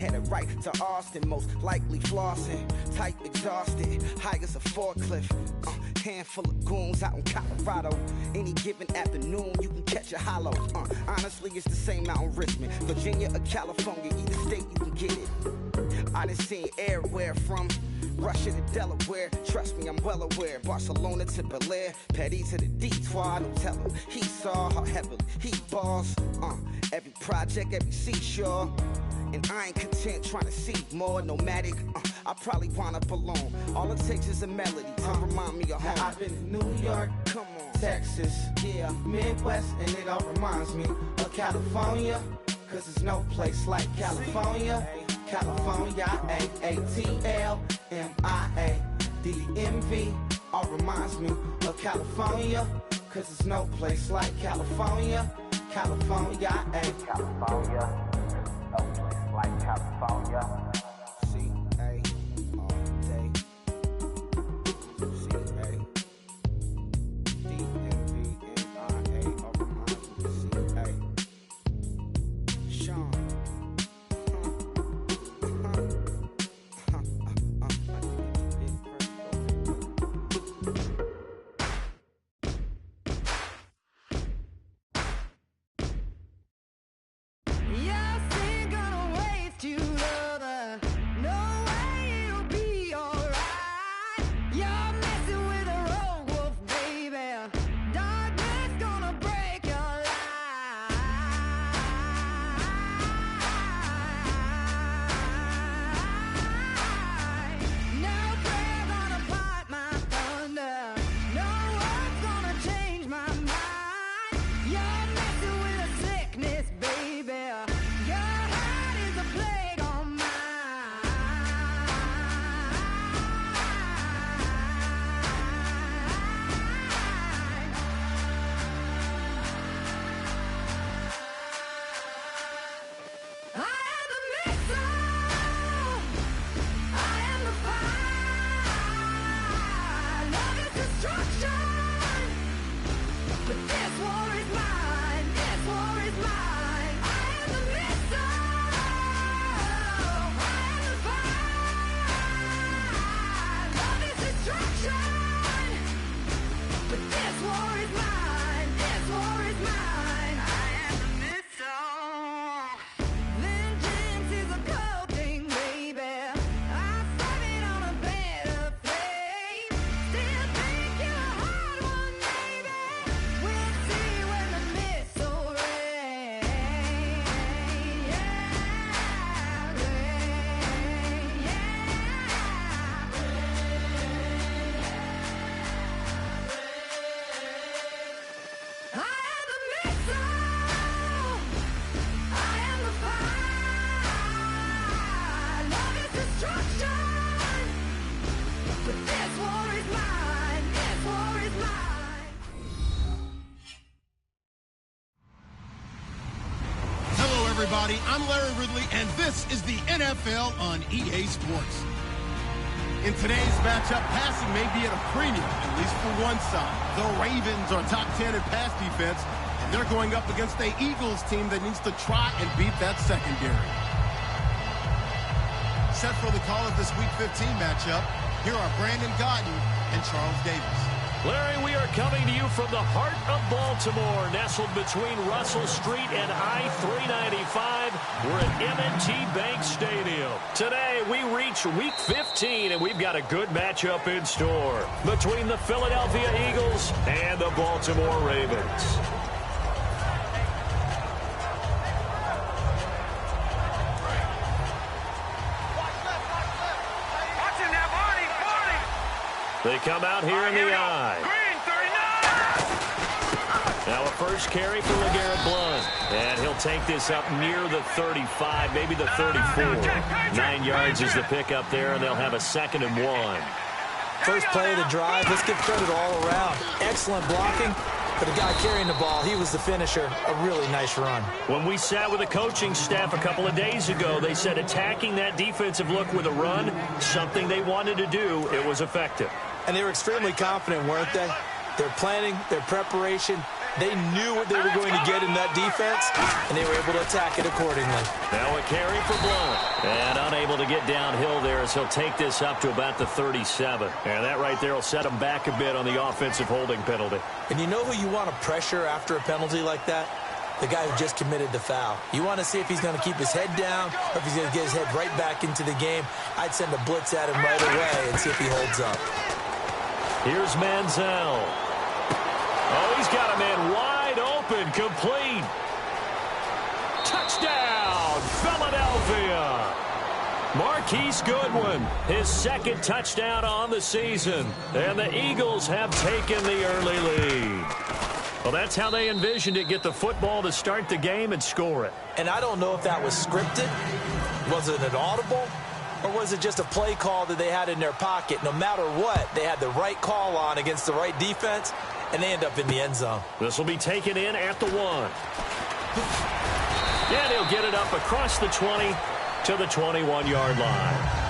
headed right to Austin, most likely flossing. Tight, exhausted, high as a forklift. Handful of goons out in Colorado. Any given afternoon, you can catch a hollow. Honestly, it's the same out in Richmond, Virginia or California. Either state, you can get it. I done seen everywhere from Russia to Delaware. Trust me, I'm well aware. Barcelona to Bel Air, Petty to the Detroit. Don't tell him he saw how heavily he balls. Every project, every seashore. And I ain't content trying to see more nomadic. I probably wind up alone. All it takes is a melody to remind me of home. I've been to New York, come on, Texas, yeah, Midwest, and it all reminds me of California. Cause there's no place like California. California, A-A-T-L-M-I-A D-M-V, all reminds me of California. Cause there's no place like California. California, California, no place like California. C-A all day. C-A D-M-V-M-I-A all reminds me of C-A. Sean. Everybody, I'm Larry Ridley, and this is the NFL on EA Sports. In today's matchup, passing may be at a premium, at least for one side. The Ravens are top 10 in pass defense, and they're going up against the Eagles team that needs to try and beat that secondary. Set for the call of this Week 15 matchup, here are Brandon Gaudin and Charles Davis. Larry, we are coming to you from the heart of Baltimore, nestled between Russell Street and I-395. We're at M&T Bank Stadium. Today, we reach Week 15, and we've got a good matchup in store between the Philadelphia Eagles and the Baltimore Ravens. They come out here in the eye. Now a first carry for LeGarrette Blount. And he'll take this up near the 35, maybe the 34. 9 yards is the pickup there, and they'll have a 2nd and 1. First play of the drive. Let's give credit all around. Excellent blocking. For the guy carrying the ball, he was the finisher. A really nice run. When we sat with the coaching staff a couple of days ago, they said attacking that defensive look with a run, something they wanted to do, it was effective. And they were extremely confident, weren't they? Their planning, their preparation, They knew what they were going to get in that defense, and they were able to attack it accordingly. Now a carry for Blount. And unable to get downhill there as he'll take this up to about the 37. And that right there will set him back a bit on the offensive holding penalty. And you know who you want to pressure after a penalty like that? The guy who just committed the foul. You want to see if he's going to keep his head down or if he's going to get his head right back into the game. I'd send a blitz at him right away and see if he holds up. Here's Manziel. Oh, he's got a man wide open, complete. Touchdown, Philadelphia. Marquise Goodwin, his second touchdown on the season. And the Eagles have taken the early lead. Well, that's how they envisioned it, get the football to start the game and score it. And I don't know if that was scripted. Was it an audible? Or was it just a play call that they had in their pocket? No matter what, they had the right call on against the right defense, and they end up in the end zone. This will be taken in at the 1. And he'll get it up across the 20 to the 21-yard line.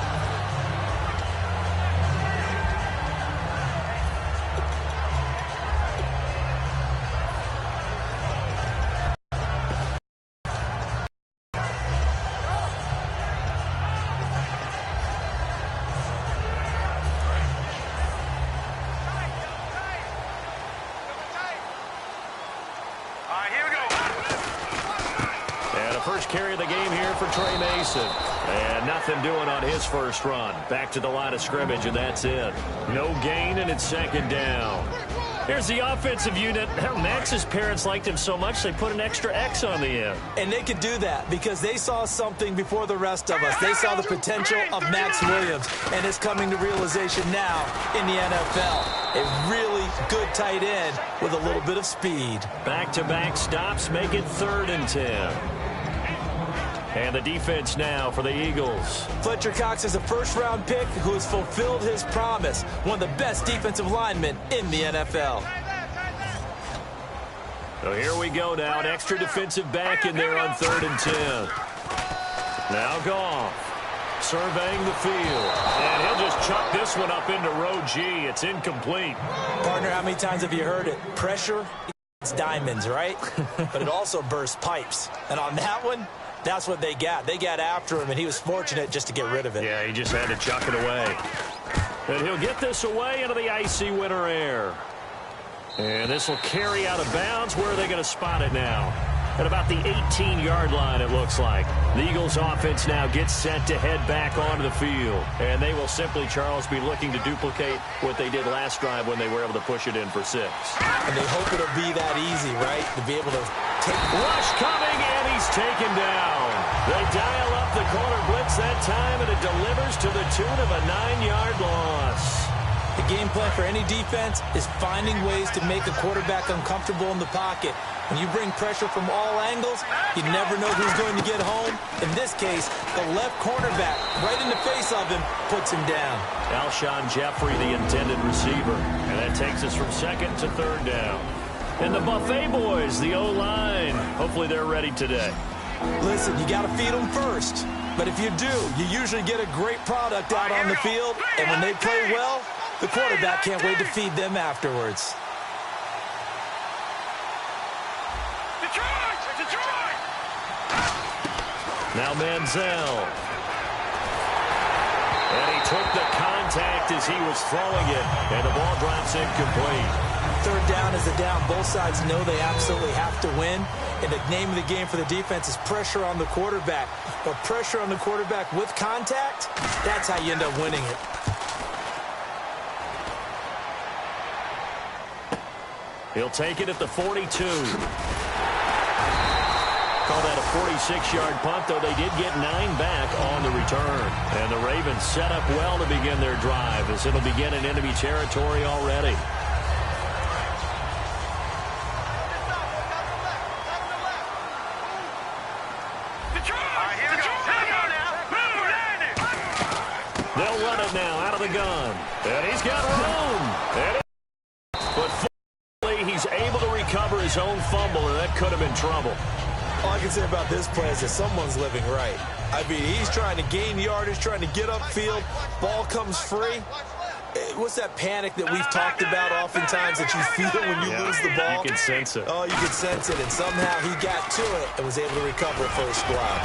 Carry of the game here for Trey Mason. And nothing doing on his first run. Back to the line of scrimmage, and that's it. No gain, and it's second down. Here's the offensive unit. Max's parents liked him so much they put an extra X on the end. And they could do that because they saw something before the rest of us. They saw the potential of Max Williams, and it's coming to realization now in the NFL. A really good tight end with a little bit of speed. Back-to-back stops make it 3rd and 10. And the defense now for the Eagles. Fletcher Cox is a first-round pick who has fulfilled his promise. One of the best defensive linemen in the NFL. So here we go now. An extra defensive back in there on 3rd and 10. Now Goff surveying the field. And he'll just chuck this one up into row G. It's incomplete. Partner, how many times have you heard it? Pressure, it's diamonds, right? But it also bursts pipes. And on that one, that's what they got. They got after him, and he was fortunate just to get rid of it. Yeah, he just had to chuck it away. And he'll get this away into the icy winter air. And this will carry out of bounds. Where are they going to spot it now? At about the 18-yard line, it looks like. The Eagles offense now gets set to head back onto the field. And they will simply, Charles, be looking to duplicate what they did last drive when they were able to push it in for 6. And they hope it'll be that easy, right? To be able to take... Rush coming, and he's taken down. They dial up the corner blitz that time, and it delivers to the tune of a 9-yard loss. The game plan for any defense is finding ways to make a quarterback uncomfortable in the pocket. When you bring pressure from all angles, you never know who's going to get home. In this case, the left cornerback, right in the face of him, puts him down. Alshon Jeffrey, the intended receiver. And that takes us from 2nd to 3rd down. And the Buffet boys, the O-line. Hopefully they're ready today. Listen, you got to feed them first. But if you do, you usually get a great product out on the field. And when they play well, the quarterback can't wait to feed them afterwards. Detroit! Now Manziel. And he took the contact as he was throwing it. And the ball drops incomplete. 3rd down is a down. Both sides know they absolutely have to win. And the name of the game for the defense is pressure on the quarterback. But pressure on the quarterback with contact, that's how you end up winning it. He'll take it at the 42. Call that a 46-yard punt, though they did get 9 back on the return. And the Ravens set up well to begin their drive as it'll begin in enemy territory already. They'll run it now out of the gun. And he's got room. But fortunately, he's able to recover his own fumble, and that could have been trouble. All I can say about this play is that someone's living right. I mean, he's trying to gain yardage, trying to get upfield. Ball comes free. What's that panic that we've talked about oftentimes that you feel when you lose the ball? You can sense it. Oh, you can sense it, and somehow he got to it and was able to recover for a squad.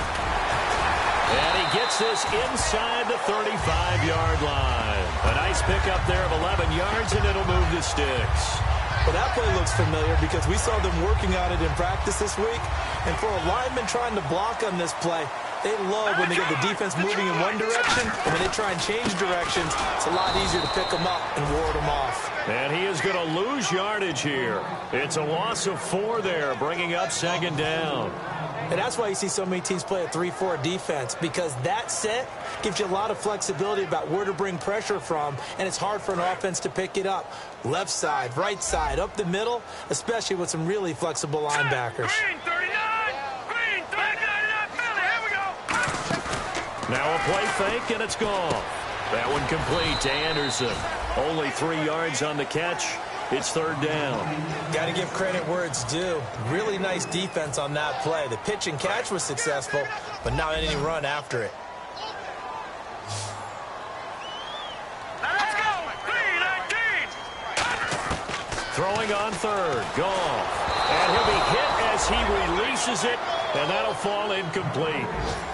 And he gets this inside the 35-yard line. A nice pickup there of 11 yards, and it'll move the sticks. Well, that play looks familiar because we saw them working on it in practice this week. And for a lineman trying to block on this play, they love when they get the defense moving in one direction, and when they try and change directions, it's a lot easier to pick them up and ward them off. And he is going to lose yardage here. It's a loss of 4 there, bringing up 2nd down. And that's why you see so many teams play a 3-4 defense, because that set gives you a lot of flexibility about where to bring pressure from, and it's hard for an offense to pick it up. Left side, right side, up the middle, especially with some really flexible linebackers. Now a play fake, and it's gone. That one complete to Anderson. Only 3 yards on the catch. It's 3rd down. Got to give credit where it's due. Really nice defense on that play. The pitch and catch was successful, but not any run after it. Let's go. 3-19. Throwing on 3rd. Goff. And he'll be hit as he releases it, and that'll fall incomplete.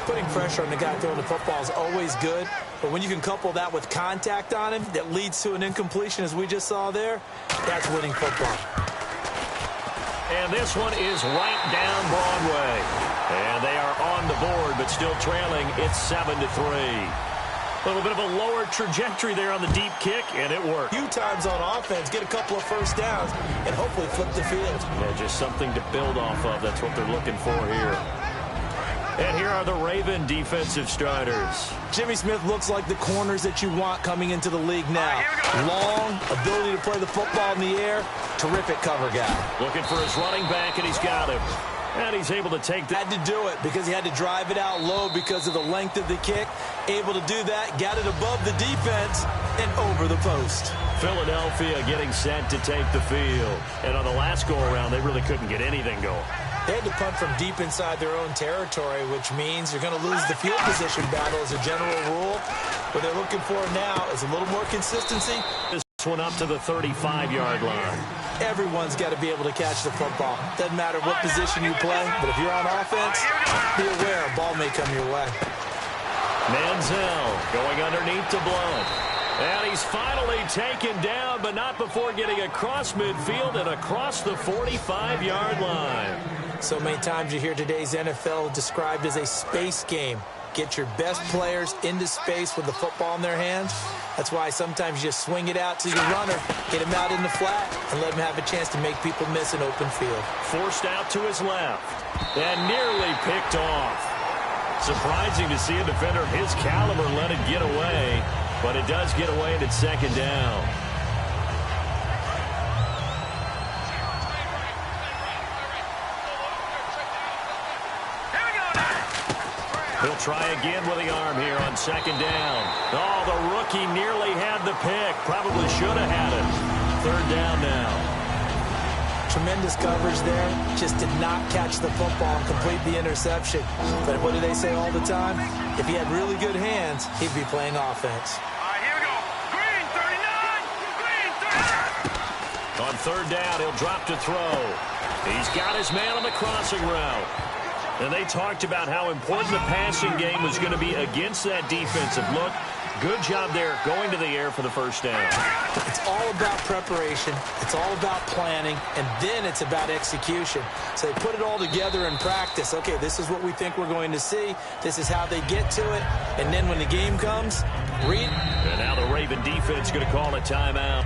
Putting pressure on the guy throwing the football is always good, but when you can couple that with contact on him that leads to an incompletion, as we just saw there, that's winning football. And this one is right down Broadway. And they are on the board, but still trailing. It's 7-3. A little bit of a lower trajectory there on the deep kick, and it worked. A few times on offense, get a couple of first downs, and hopefully flip the field. Yeah, just something to build off of. That's what they're looking for here. And here are the Raven defensive starters. Jimmy Smith looks like the corners that you want coming into the league now. Long, ability to play the football in the air, terrific cover guy. Looking for his running back, and he's got him. And he's able to take that. Had to do it because he had to drive it out low because of the length of the kick. Able to do that, got it above the defense, and over the post. Philadelphia getting set to take the field. And on the last go-around, they really couldn't get anything going. They had to punt from deep inside their own territory, which means you're going to lose the field position battle as a general rule. What they're looking for now is a little more consistency. This one up to the 35-yard line. Everyone's got to be able to catch the football. Doesn't matter what position you play, but if you're on offense, be aware a ball may come your way. Manziel going underneath to Blunt. And he's finally taken down, but not before getting across midfield and across the 45-yard line. So many times you hear today's NFL described as a space game. Get your best players into space with the football in their hands. That's why sometimes you just swing it out to your runner, get him out in the flat, and let him have a chance to make people miss an open field. Forced out to his left and nearly picked off. Surprising to see a defender of his caliber let it get away, but it does get away, and it's 2nd down. He'll try again with the arm here on 2nd down. Oh, the rookie nearly had the pick. Probably should have had it. 3rd down now. Tremendous coverage there. Just did not catch the football and complete the interception. But what do they say all the time? If he had really good hands, he'd be playing offense. All right, here we go. Green 39. Green 39. On 3rd down, he'll drop to throw. He's got his man on the crossing route. And they talked about how important the passing game was going to be against that defensive look. Good job there going to the air for the 1st down. It's all about preparation. It's all about planning. And then it's about execution. So they put it all together in practice. Okay, this is what we think we're going to see. This is how they get to it. And then when the game comes, read. And now the Raven defense going to call a timeout.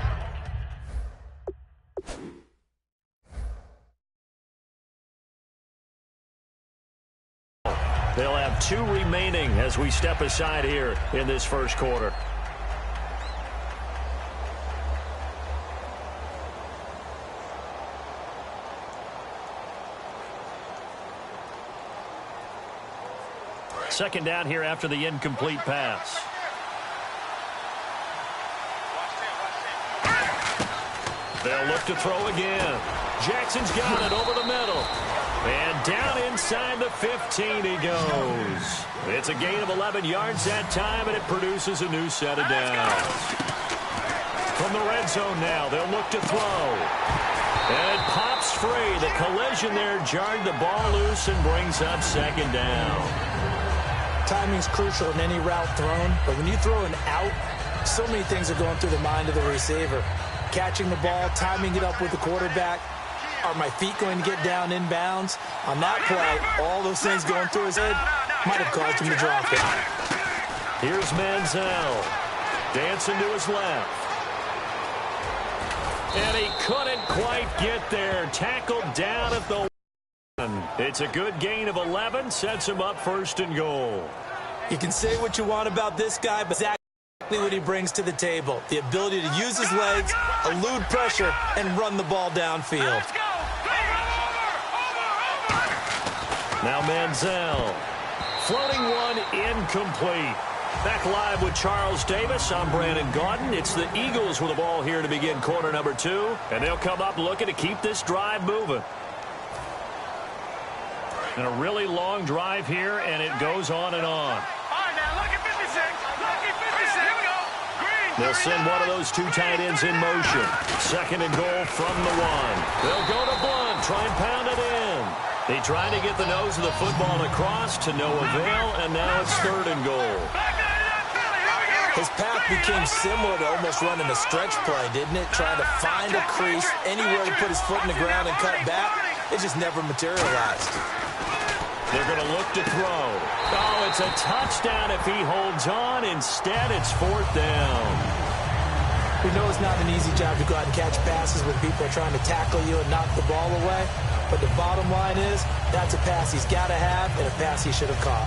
They'll have 2 remaining as we step aside here in this 1st quarter. Second down here after the incomplete pass. They'll look to throw again. Jackson's got it over the middle. And down inside the 15 he goes. It's a gain of 11 yards that time, and it produces a new set of downs. From the red zone now, they'll look to throw. And it pops free. The collision there jarred the ball loose and brings up second down. Timing's crucial in any route thrown, but when you throw an out, so many things are going through the mind of the receiver. Catching the ball, timing it up with the quarterback. Are my feet going to get down in bounds? On that play, all those things going through his head might have caused him to drop it. Here's Manziel. Dancing to his left. And he couldn't quite get there. Tackled down at the 1. It's a good gain of 11. Sets him up 1st and goal. You can say what you want about this guy, but exactly what he brings to the table. The ability to use his legs, elude pressure, and run the ball downfield. Now Manziel. Floating one incomplete. Back live with Charles Davis. I'm Brandon Gaudin. It's the Eagles with the ball here to begin quarter number 2. And they'll come up looking to keep this drive moving. And a really long drive here, and it goes on and on. All right, now look at 56. Look at 56. Here we go. Green. They'll send one of those 2 tight ends in motion. 2nd and goal from the 1. They'll go to Blunt. Try and pound it in. They tried to get the nose of the football across to no avail, and now it's 3rd and goal. His path became similar to almost running a stretch play, didn't it? Trying to find a crease, anywhere to put his foot in the ground and cut back. It just never materialized. They're going to look to throw. Oh, it's a touchdown if he holds on. Instead, it's 4th down. We know it's not an easy job to go out and catch passes when people are trying to tackle you and knock the ball away. But the bottom line is, that's a pass he's got to have and a pass he should have caught.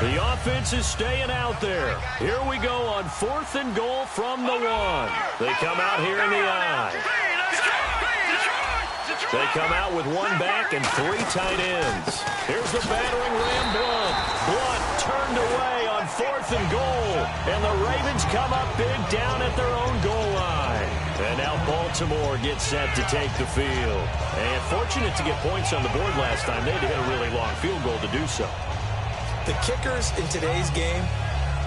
The offense is staying out there. Here we go on 4th and goal from the 1. They come out here in the I. They come out with 1 back and 3 tight ends. Here's the battering ram, Blunt. Blunt turned away on 4th and goal. And the Ravens come up big down at their own goal line. And now Baltimore gets set to take the field. And fortunate to get points on the board last time. They had to hit a really long field goal to do so. The kickers in today's game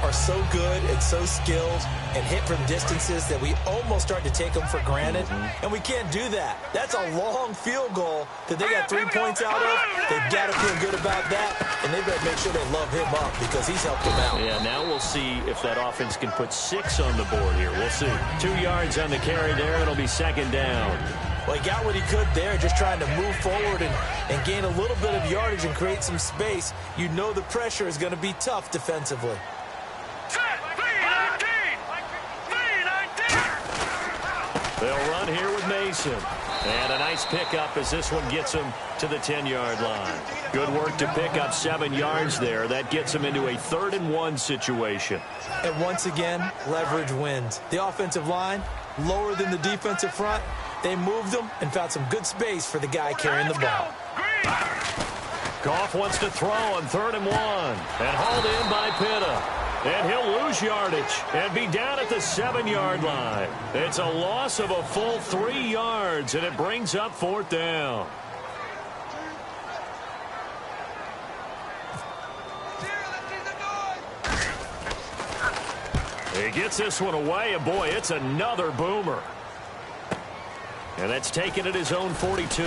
are so good and so skilled and hit from distances that we almost start to take them for granted. And we can't do that. That's a long field goal that they got 3 points out of. They've got to feel good about that, and they better make sure they love him up because he's helped them out. Yeah, now we'll see if that offense can put 6 on the board here. We'll see. 2 yards on the carry there. It'll be 2nd down. Well, he got what he could there, just trying to move forward and gain a little bit of yardage and create some space. You know the pressure is going to be tough defensively. They'll run here with Mason. And a nice pickup as this one gets him to the 10-yard line. Good work to pick up 7 yards there. That gets him into a 3rd and 1 situation. And once again, leverage wins. The offensive line, lower than the defensive front. They moved them and found some good space for the guy carrying the ball. Goff wants to throw on 3rd and 1. And hauled in by Pitta. And he'll lose yardage and be down at the 7-yard line. It's a loss of a full 3 yards, and it brings up 4th down. He gets this one away, and boy, it's another boomer. And that's taken at his own 42.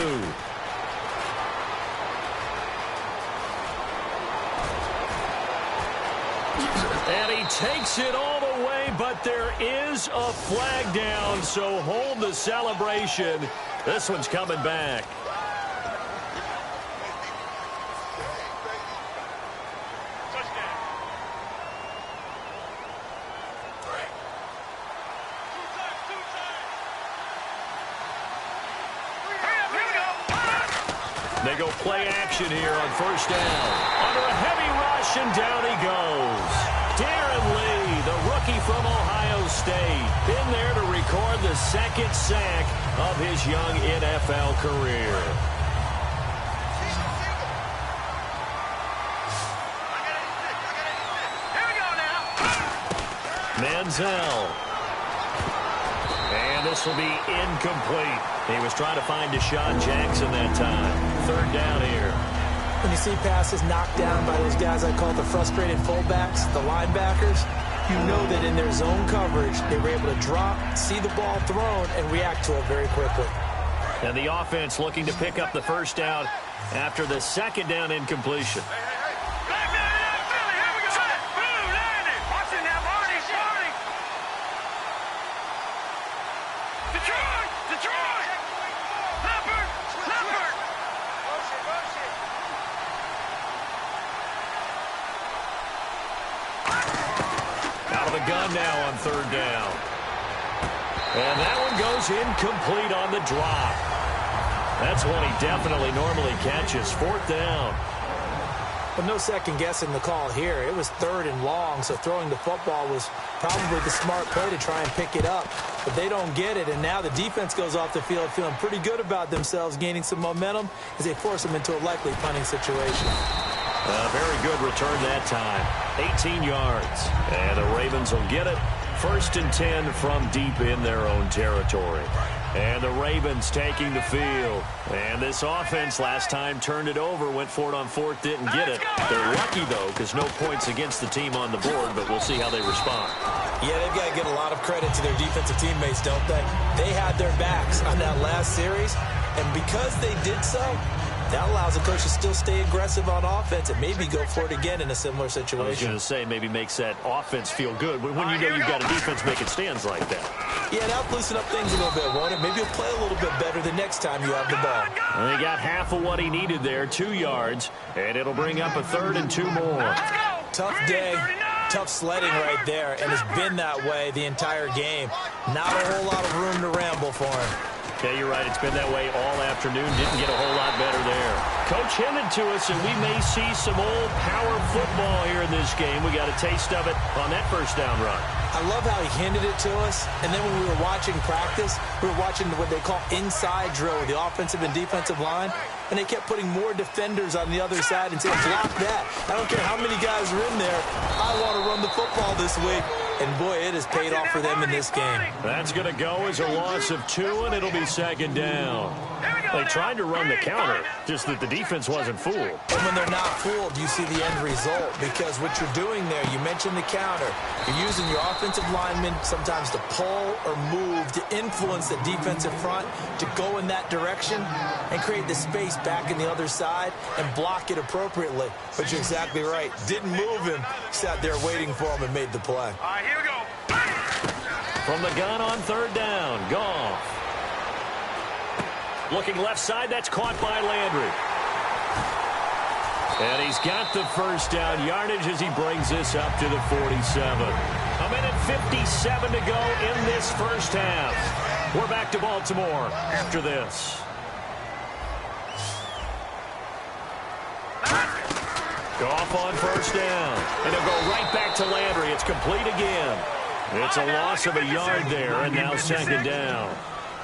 And he takes it all the way, but there is a flag down, so hold the celebration. This one's coming back. They go play action here on 1st down. Under a heavy rush, and down he goes. Darren Lee, the rookie from Ohio State, been there to record the 2nd sack of his young NFL career. Here we go now. Manziel. And this will be incomplete. He was trying to find Deshaun Jackson that time. 3rd down here. When you see passes knocked down by those guys I call the frustrated fullbacks, the linebackers, you know that in their zone coverage, they were able to drop, see the ball thrown, and react to it very quickly. And the offense looking to pick up the first down after the second down incompletion. Gun now on third down. And that one goes incomplete on the drop. That's one he definitely normally catches. Fourth down. But no second guessing the call here. It was third and long, so throwing the football was probably the smart play to try and pick it up. But they don't get it, and now the defense goes off the field feeling pretty good about themselves, gaining some momentum as they force them into a likely punting situation. Very good return that time. 18 yards. And the Ravens will get it. First and 10 from deep in their own territory. And the Ravens taking the field. And this offense last time turned it over, went for it on fourth, didn't get it. They're lucky, though, because no points against the team on the board, but we'll see how they respond. Yeah, they've got to give a lot of credit to their defensive teammates, don't they? They had their backs on that last series, and because they did so, that allows the coach to still stay aggressive on offense and maybe go for it again in a similar situation. I was going to say, maybe makes that offense feel good when you know you've got a defense making stands like that. Yeah, that'll loosen up things a little bit, won't it? Maybe he'll play a little bit better the next time you have the ball. And he got half of what he needed there, 2 yards, and it'll bring up a third and 2 more. Tough day, tough sledding right there, and it's been that way the entire game. Not a whole lot of room to ramble for him. Yeah, you're right. It's been that way all afternoon. Didn't get a whole lot better there. Coach hinted to us, and we may see some old power football here in this game. We got a taste of it on that first down run. I love how he hinted it to us, and then when we were watching practice, we were watching what they call inside drill with the offensive and defensive line, and they kept putting more defenders on the other side and saying, block that. I don't care how many guys are in there. I want to run the football this week. And, boy, it has paid off for them in this game. That's going to go as a loss of 2, and it'll be second down. They tried to run the counter, just that the defense wasn't fooled. And when they're not fooled, you see the end result, because what you're doing there, you mentioned the counter. You're using your offensive linemen sometimes to pull or move to influence the defensive front to go in that direction and create the space back in the other side and block it appropriately. But you're exactly right. Didn't move him, sat there waiting for him and made the play. All right, here we go. From the gun on third down, Goff. Looking left side, that's caught by Landry. And he's got the first down yardage as he brings this up to the 47. A minute 57 to go in this first half. We're back to Baltimore after this. Goff on first down. And he'll go right back to Landry. It's complete again. It's a loss of a yard there, and now second down.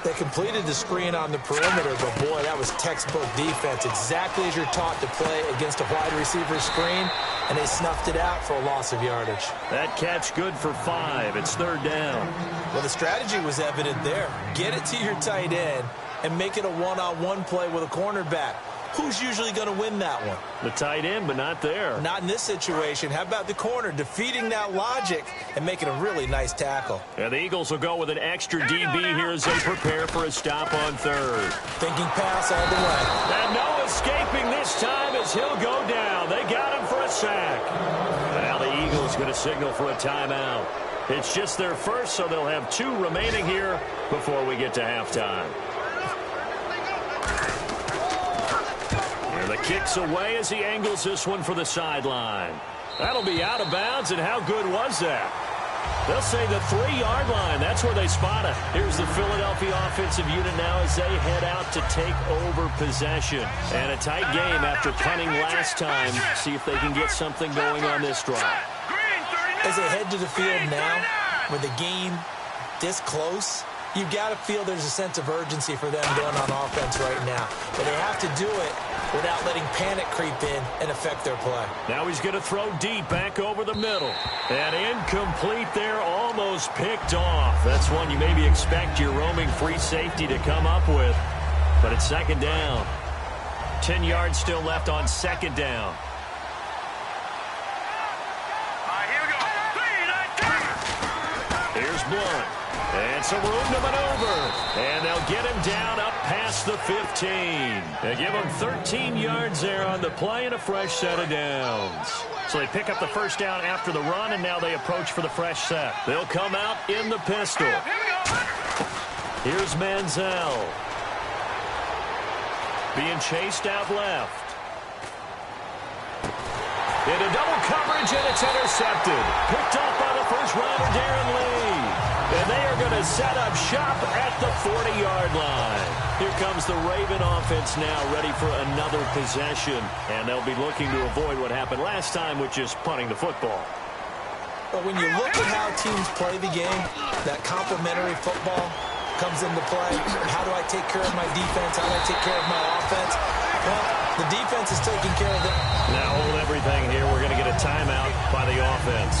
They completed the screen on the perimeter, but, boy, that was textbook defense. Exactly as you're taught to play against a wide receiver screen, and they snuffed it out for a loss of yardage. That catch good for 5. It's third down. Well, the strategy was evident there. Get it to your tight end and make it a one-on-one play with a cornerback. Who's usually going to win that one? The tight end, but not there. Not in this situation. How about the corner defeating that logic and making a really nice tackle? And the Eagles will go with an extra DB here as they prepare for a stop on third. Thinking pass all the way. And no escaping this time as he'll go down. They got him for a sack. Now the Eagles going to signal for a timeout. It's just their first, so they'll have 2 remaining here before we get to halftime. The kick's away as he angles this one for the sideline. That'll be out of bounds, and how good was that? They'll say the 3-yard line. That's where they spot it. Here's the Philadelphia offensive unit now as they head out to take over possession. And a tight game after punting last time. See if they can get something going on this drive. As they head to the field now, with the game this close, you've got to feel there's a sense of urgency for them going on offense right now. But they have to do it without letting panic creep in and affect their play. Now he's going to throw deep back over the middle. And incomplete there, almost picked off. That's one you maybe expect your roaming free safety to come up with. But it's second down. 10 yards still left on second down. All right, here we go. 3, 9, 10. Blunt. And some room to maneuver. And they'll get him down up past the 15. They give him 13 yards there on the play and a fresh set of downs. So they pick up the first down after the run, and now they approach for the fresh set. They'll come out in the pistol. Here's Manziel. Being chased out left. Into double coverage, and it's intercepted. Picked up by the first-rounder, Darren Lee. And they are going to set up shop at the 40-yard line. Here comes the Raven offense now, ready for another possession. And they'll be looking to avoid what happened last time, which is punting the football. But when you look at how teams play the game, that complementary football comes into play. How do I take care of my defense? How do I take care of my offense? Well, the defense is taking care of it. Now hold everything here. We're going to get a timeout by the offense.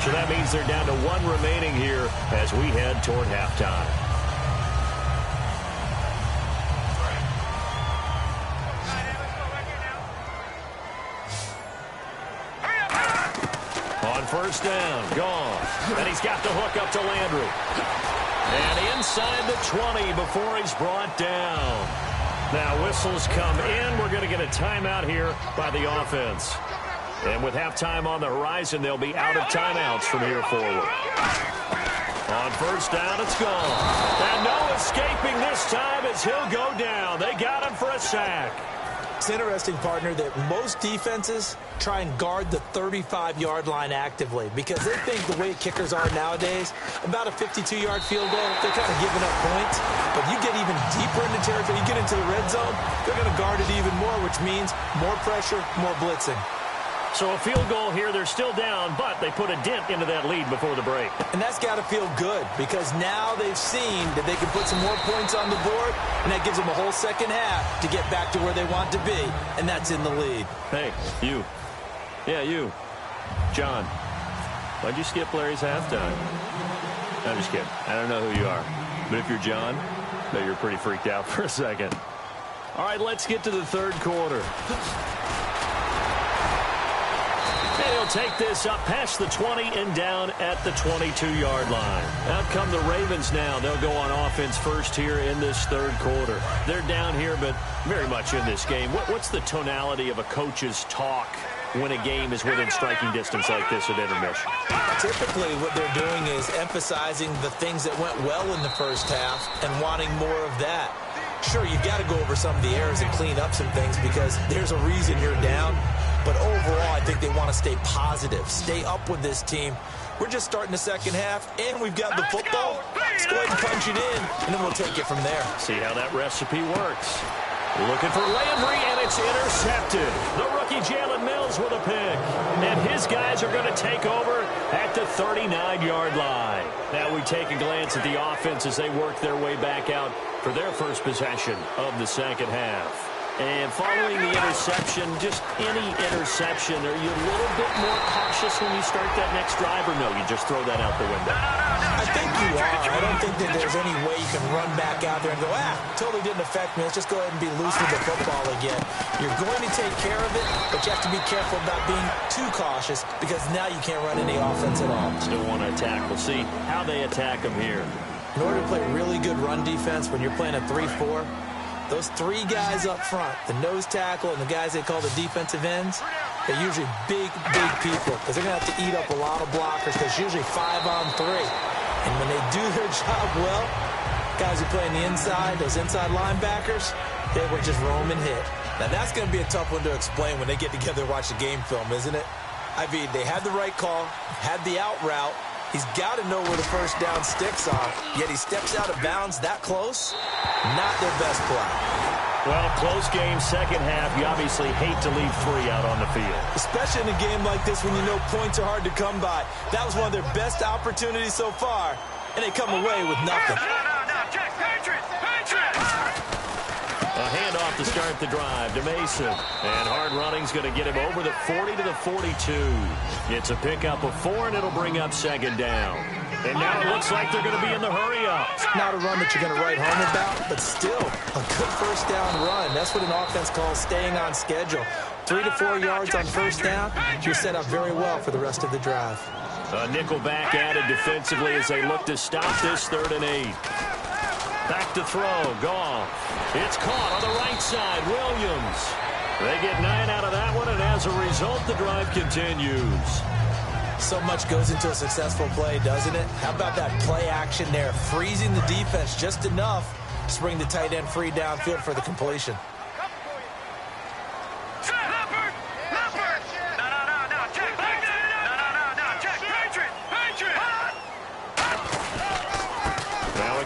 So that means they're down to one remaining here as we head toward halftime. On first down, gone. And he's got the hook up to Landry. And inside the 20 before he's brought down. Now whistles come in. We're going to get a timeout here by the offense. And with halftime on the horizon, they'll be out of timeouts from here forward. On first down, it's gone. And no escaping this time as he'll go down. They got him for a sack. It's interesting, partner, that most defenses try and guard the 35-yard line actively because they think the way kickers are nowadays, about a 52-yard field goal, they're kind of giving up points. But you get even deeper into territory, you get into the red zone, they're going to guard it even more, which means more pressure, more blitzing. So a field goal here, they're still down, but they put a dent into that lead before the break. And that's got to feel good because now they've seen that they can put some more points on the board, and that gives them a whole second half to get back to where they want to be, and that's in the lead. Hey, you. Yeah, you. John, why'd you skip Larry's halftime? I'm just kidding. I don't know who you are. But if you're John, I bet you're pretty freaked out for a second. All right, let's get to the third quarter. They'll take this up past the 20 and down at the 22-yard line. Out come the Ravens now. They'll go on offense first here in this third quarter. They're down here, but very much in this game. What's the tonality of a coach's talk when a game is within striking distance like this at intermission? Typically, what they're doing is emphasizing the things that went well in the first half and wanting more of that. Sure, you've got to go over some of the errors and clean up some things because there's a reason you're down. But overall, I think they want to stay positive, stay up with this team. We're just starting the second half, and we've got the football. Let's go ahead and punch it in, and then we'll take it from there. See how that recipe works. Looking for Landry, and it's intercepted. The rookie Jalen Mills with a pick. And his guys are going to take over at the 39-yard line. Now we take a glance at the offense as they work their way back out for their first possession of the second half. And following the interception, just any interception, are you a little bit more cautious when you start that next drive, or no, you just throw that out the window? I think you are. I don't think that there's any way you can run back out there and go, totally didn't affect me. Let's just go ahead and be loose with the football again. You're going to take care of it, but you have to be careful about being too cautious because now you can't run any offense at all. Still want to attack. We'll see how they attack them here. In order to play really good run defense when you're playing a 3-4, those three guys up front, the nose tackle and the guys they call the defensive ends, they're usually big people because they're going to have to eat up a lot of blockers because it's usually 5-on-3. And when they do their job well, guys who play on the inside, those inside linebackers, they will just roam and hit. Now, that's going to be a tough one to explain when they get together and watch the game film, isn't it? I mean, they had the right call, had the out route. He's got to know where the first down sticks are, yet he steps out of bounds that close. Not their best play. Well, close game, second half. You obviously hate to leave three out on the field. Especially in a game like this when you know points are hard to come by. That was one of their best opportunities so far, and they come away with nothing. A handoff to start the drive to Mason. And hard running's going to get him over the 40 to the 42. It's a pickup of 4, and it'll bring up second down. And now it looks like they're going to be in the hurry-up. Not a run that you're going to write home about, but still a good first down run. That's what an offense calls staying on schedule. 3 to 4 yards on first down, you're set up very well for the rest of the drive. A nickel back added defensively as they look to stop this 3rd and 8. Back to throw. Goff. It's caught on the right side. Williams. They get 9 out of that one, and as a result, the drive continues. So much goes into a successful play, doesn't it? How about that play action there? Freezing the defense just enough to bring the tight end free downfield for the completion.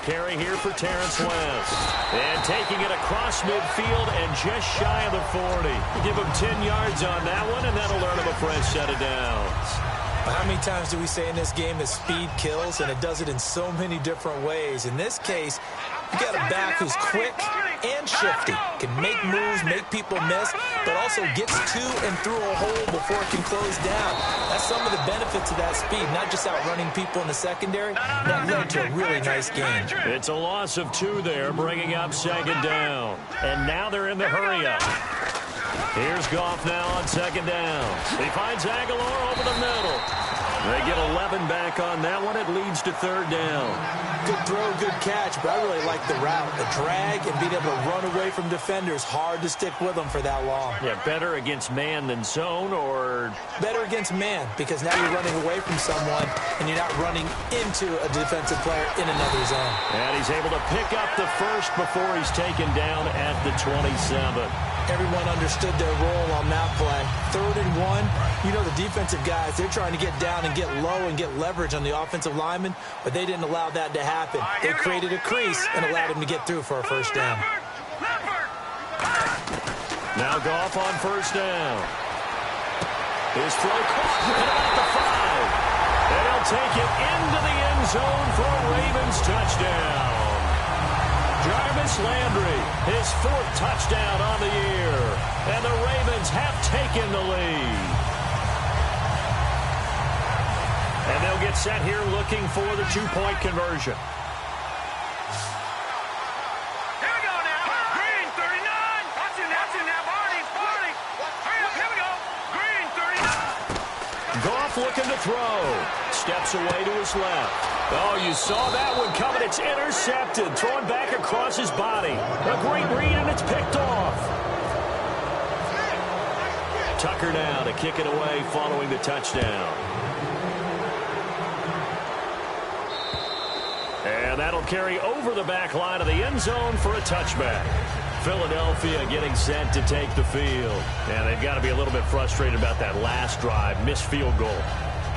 Carry here for Terrence West. And taking it across midfield and just shy of the 40. Give him 10 yards on that one, and that'll earn him a fresh set of downs. How many times do we say in this game that speed kills, and it does it in so many different ways? In this case, you got a back who's quick and shifty, can make moves, make people miss, but also gets to and through a hole before it can close down. That's some of the benefits of that speed, not just outrunning people in the secondary. That led to a really nice game. It's a loss of 2 there, bringing up 2nd down. And now they're in the hurry-up. Here's Goff now on 2nd down. He finds Aguilar over the middle. They get 11 back on that one. It leads to 3rd down. Good throw, good catch, but I really like the route. The drag and being able to run away from defenders. Hard to stick with them for that long. Yeah, better against man than zone, or? Better against man, because now you're running away from someone and you're not running into a defensive player in another zone. And he's able to pick up the first before he's taken down at the 27. Everyone understood their role on that play. 3rd and 1. You know the defensive guys, they're trying to get down and get low and get leverage on the offensive lineman, but they didn't allow that to happen. They created a crease and allowed him to get through for a first down. Now Goff on 1st down. His throw caught at about the 5. And he'll take it into the end zone for a Ravens touchdown. Jarvis Landry, his 4th touchdown on the year. And the Ravens have taken the lead. And they'll get set here looking for the 2-point conversion. Here we go now. Green, 39. That's in now, Barney. Hurry up, here we go. Green, 39. Goff looking to throw. Steps away to his left. Oh, you saw that one coming. It's intercepted. Thrown back across his body. A great read, and it's picked off. Tucker now to kick it away following the touchdown. And that'll carry over the back line of the end zone for a touchback. Philadelphia getting set to take the field. And they've got to be a little bit frustrated about that last drive. Missed field goal.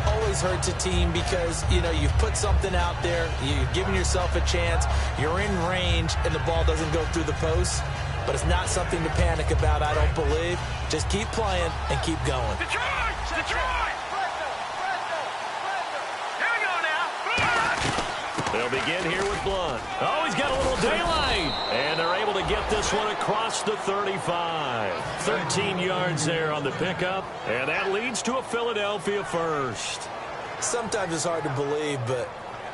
Always hurts a team because, you know, you've put something out there, you've given yourself a chance, you're in range, and the ball doesn't go through the post. But it's not something to panic about, I don't believe. Just keep playing and keep going. Detroit! Detroit! Here we go now. They'll begin here with Blunt. Oh, he's got a little daylight. And they're able to get this one across the 35. 13 yards there on the pickup. And that leads to a Philadelphia first. Sometimes it's hard to believe, but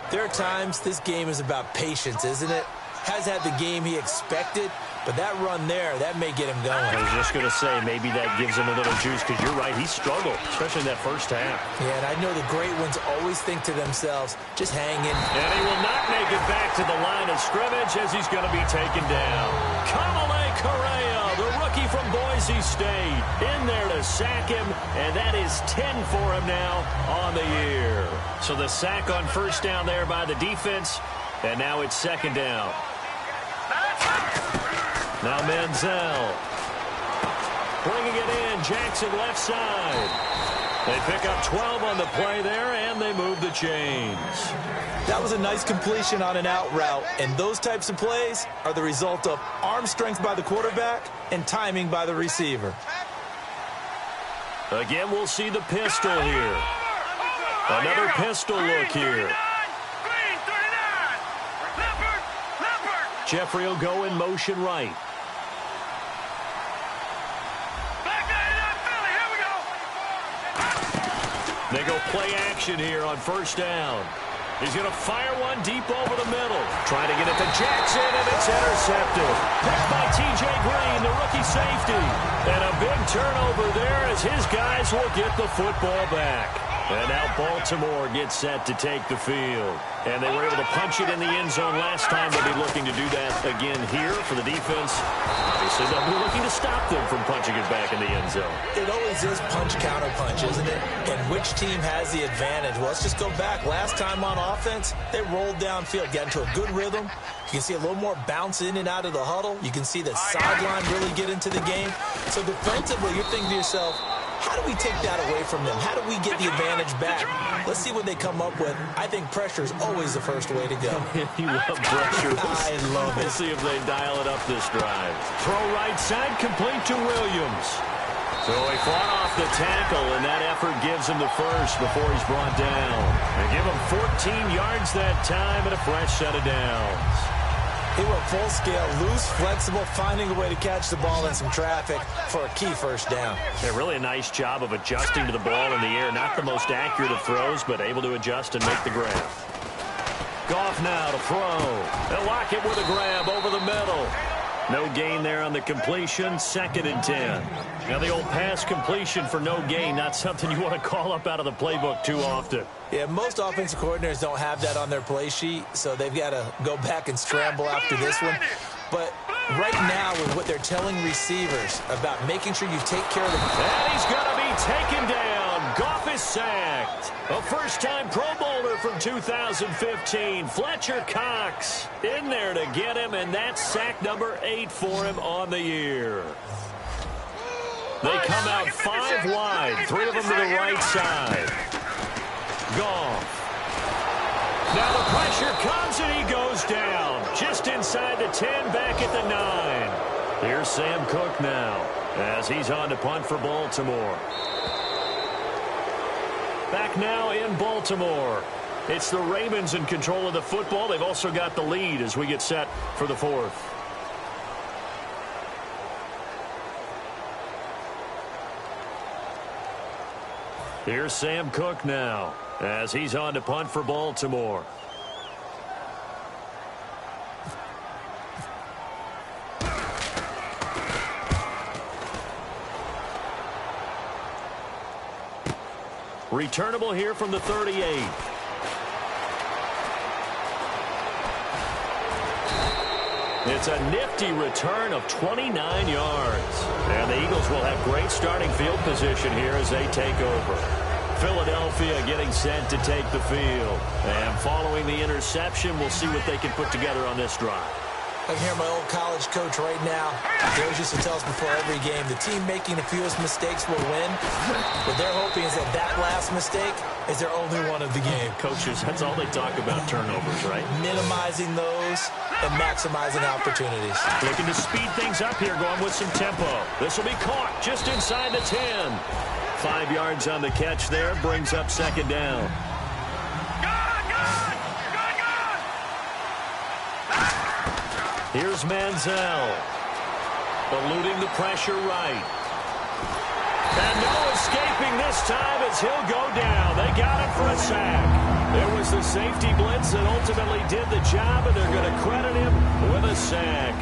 there are times this game is about patience, isn't it? Has had the game he expected, but that run there, that may get him going. I was just going to say, maybe that gives him a little juice, because you're right, he struggled, especially in that first half. Yeah, and I know the great ones always think to themselves, just hang in. And he will not make it back to the line of scrimmage as he's going to be taken down. Kamale Correa, the rookie from Boise State, in there to sack him, and that is 10 for him now on the year. So the sack on first down there by the defense, and now it's second down. Now Manziel. Bringing it in. Jackson left side. They pick up 12 on the play there, and they move the chains. That was a nice completion on an out route, and those types of plays are the result of arm strength by the quarterback and timing by the receiver. Again, we'll see the pistol here. Another pistol look here. Jeffrey will go in motion right. They go play action here on first down. He's going to fire one deep over the middle. Trying to get it to Jackson, and it's intercepted. Picked by T.J. Green, the rookie safety. And a big turnover there as his guys will get the football back. And now Baltimore gets set to take the field. And they were able to punch it in the end zone last time. They'll be looking to do that again here for the defense. Obviously, they'll be looking to stop them from punching it back in the end zone. It always is punch-counter-punch, isn't it? And which team has the advantage? Well, let's just go back. Last time on offense, they rolled downfield, got into a good rhythm. You can see a little more bounce in and out of the huddle. You can see the sideline really get into the game. So defensively, you're thinking to yourself, how do we take that away from them? How do we get the advantage back? Let's see what they come up with. I think pressure is always the first way to go. You love pressure. I love it. Let's see if they dial it up this drive. Throw right side, complete to Williams. So he fought off the tackle, and that effort gives him the first before he's brought down. They give him 14 yards that time and a fresh set of downs. He went full scale, loose, flexible, finding a way to catch the ball in some traffic for a key first down. Yeah, really a nice job of adjusting to the ball in the air. Not the most accurate of throws, but able to adjust and make the grab. Goff now to throw. They'll lock it with a grab over the middle. No gain there on the completion, 2nd and 10. Now the old pass completion for no gain, not something you want to call up out of the playbook too often. Yeah, most offensive coordinators don't have that on their play sheet, so they've got to go back and scramble after this one. But right now, with what they're telling receivers about making sure you take care of the... And he's going to be taken down. Goff is sacked. A first-time Pro Bowler from 2015, Fletcher Cox, in there to get him, and that's sack number 8 for him on the year. They come out 5 wide, 3 of them to the right side. Goff. Now the pressure comes, and he goes down. Just inside the 10, back at the 9. Here's Sam Cook now, as he's on to punt for Baltimore. Back now in Baltimore. It's the Ravens in control of the football. They've also got the lead as we get set for the 4th. Here's Sam Cook now, as he's on to punt for Baltimore. Returnable here from the 38. It's a nifty return of 29 yards. And the Eagles will have great starting field position here as they take over. Philadelphia getting set to take the field. And following the interception, we'll see what they can put together on this drive. I can hear my old college coach right now. He always used to tell us before every game, the team making the fewest mistakes will win. What they're hoping is that that last mistake is their only one of the game. Coaches, that's all they talk about, turnovers, right? Minimizing those and maximizing opportunities. Looking to speed things up here, going with some tempo. This will be caught just inside the 10. 5 yards on the catch there, brings up 2nd down. Here's Manziel, eluding the pressure right. And no escaping this time as he'll go down. They got him for a sack. It was the safety blitz that ultimately did the job, and they're going to credit him with a sack.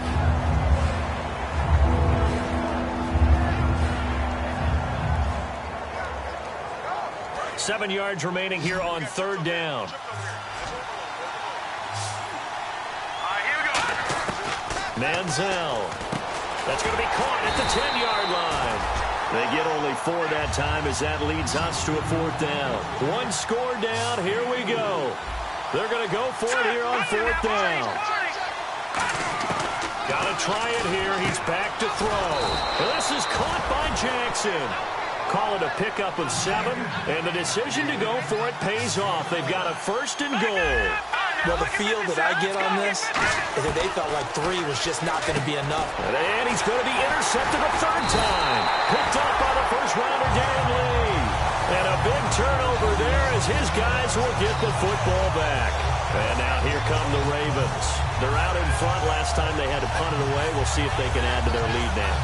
Seven yards remaining here on 3rd down. Manziel. That's going to be caught at the 10-yard line. They get only 4 that time as that leads us to a 4th down. 1 score down. Here we go. They're going to go for it here on 4th down. Got to try it here. He's back to throw. This is caught by Jackson. Call it a pickup of 7, and the decision to go for it pays off. They've got a 1st and goal. Well, the feel that I get on this is that they felt like 3 was just not going to be enough. And he's going to be intercepted a 3rd time. Picked up by the first-rounder, Darren Lee. And a big turnover there as his guys will get the football back. And now here come the Ravens. They're out in front. Last time they had to punt it away. We'll see if they can add to their lead now.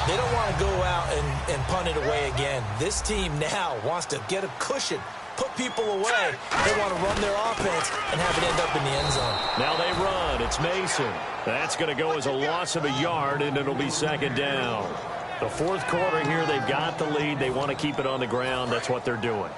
They don't want to go out and punt it away again. This team now wants to get a cushion, put people away. They want to run their offense and have it end up in the end zone. Now they run. It's Mason. That's going to go as a loss of a yard, and it'll be 2nd down. The 4th quarter here, they've got the lead. They want to keep it on the ground. That's what they're doing.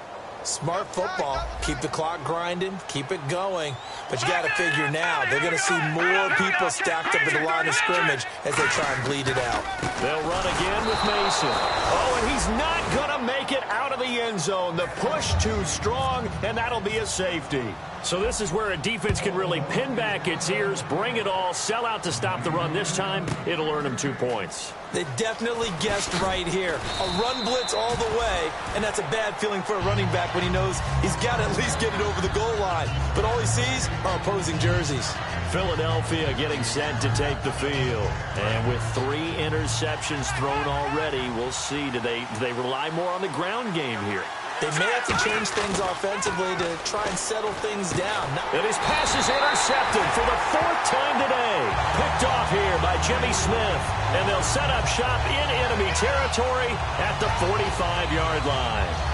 Smart football. Keep the clock grinding. Keep it going. But you got to figure now, they're going to see more people stacked up at the line of scrimmage as they try and bleed it out. They'll run again with Mason. Oh, and he's not going to make it out of the end zone. The push too strong, and that'll be a safety. So this is where a defense can really pin back its ears, bring it all, sell out to stop the run. This time, it'll earn them 2 points. They definitely guessed right here. A run blitz all the way, and that's a bad feeling for a running back when he knows he's got to at least get it over the goal line. But all he sees are opposing jerseys. Philadelphia getting set to take the field. And with 3 interceptions thrown already, we'll see. Do they rely more on the ground game here? They may have to change things offensively to try and settle things down. And his pass is intercepted for the 4th time today. Picked off here by Jimmy Smith. And they'll set up shop in enemy territory at the 45-yard line.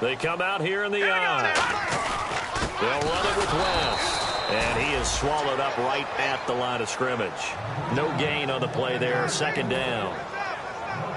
They come out here in the eye. They'll run it with West. And he is swallowed up right at the line of scrimmage. No gain on the play there. 2nd down.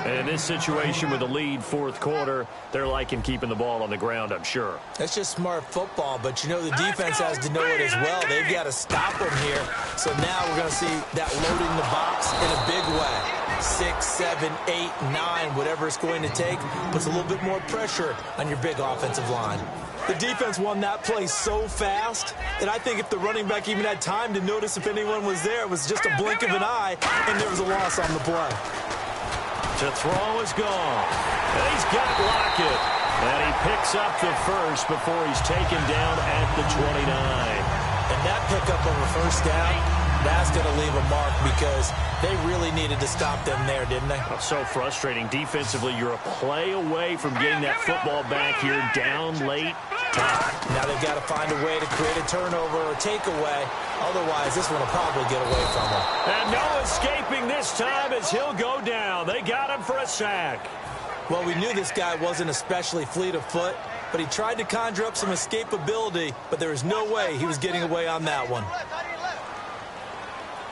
And in this situation with the lead 4th quarter, they're liking keeping the ball on the ground, I'm sure. That's just smart football, but you know the defense has to know it as well. They've got to stop them here. So now we're going to see that loading the box in a big way. 6, 7, 8, 9, whatever it's going to take, puts a little bit more pressure on your big offensive line. The defense won that play so fast that I think if the running back even had time to notice if anyone was there, it was just a blink of an eye, and there was a loss on the play. To throw is gone. And he's got Lockett. And he picks up the first before he's taken down at the 29. And that pickup of a 1st down, that's going to leave a mark because they really needed to stop them there, didn't they? Oh, so frustrating. Defensively, you're a play away from getting that football back here down late. Tough. Now they've got to find a way to create a turnover or takeaway. Otherwise, this one will probably get away from them. And no escaping this time as he'll go down. They got him for a sack. Well, we knew this guy wasn't especially fleet of foot, but he tried to conjure up some escapability, but there was no way he was getting away on that one.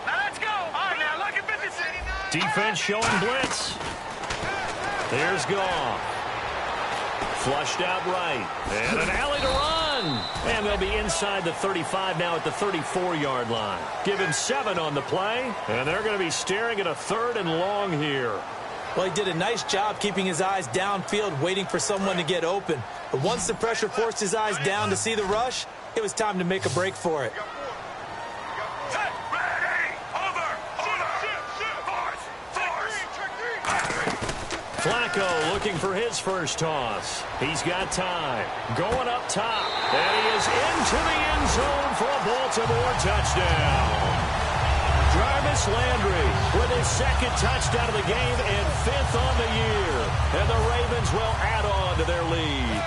Now let's go. All right, now look at 56. Defense showing blitz. Here's Goff. Flushed out right. And an alley to run. And they'll be inside the 35 now at the 34-yard line. Give him 7 on the play. And they're going to be staring at a 3rd and long here. Well, he did a nice job keeping his eyes downfield, waiting for someone to get open. But once the pressure forced his eyes down to see the rush, it was time to make a break for it. Flacco looking for his first toss. He's got time. Going up top. And he is into the end zone for a Baltimore touchdown. Jarvis Landry with his 2nd touchdown of the game and 5th on the year. And the Ravens will add on to their lead.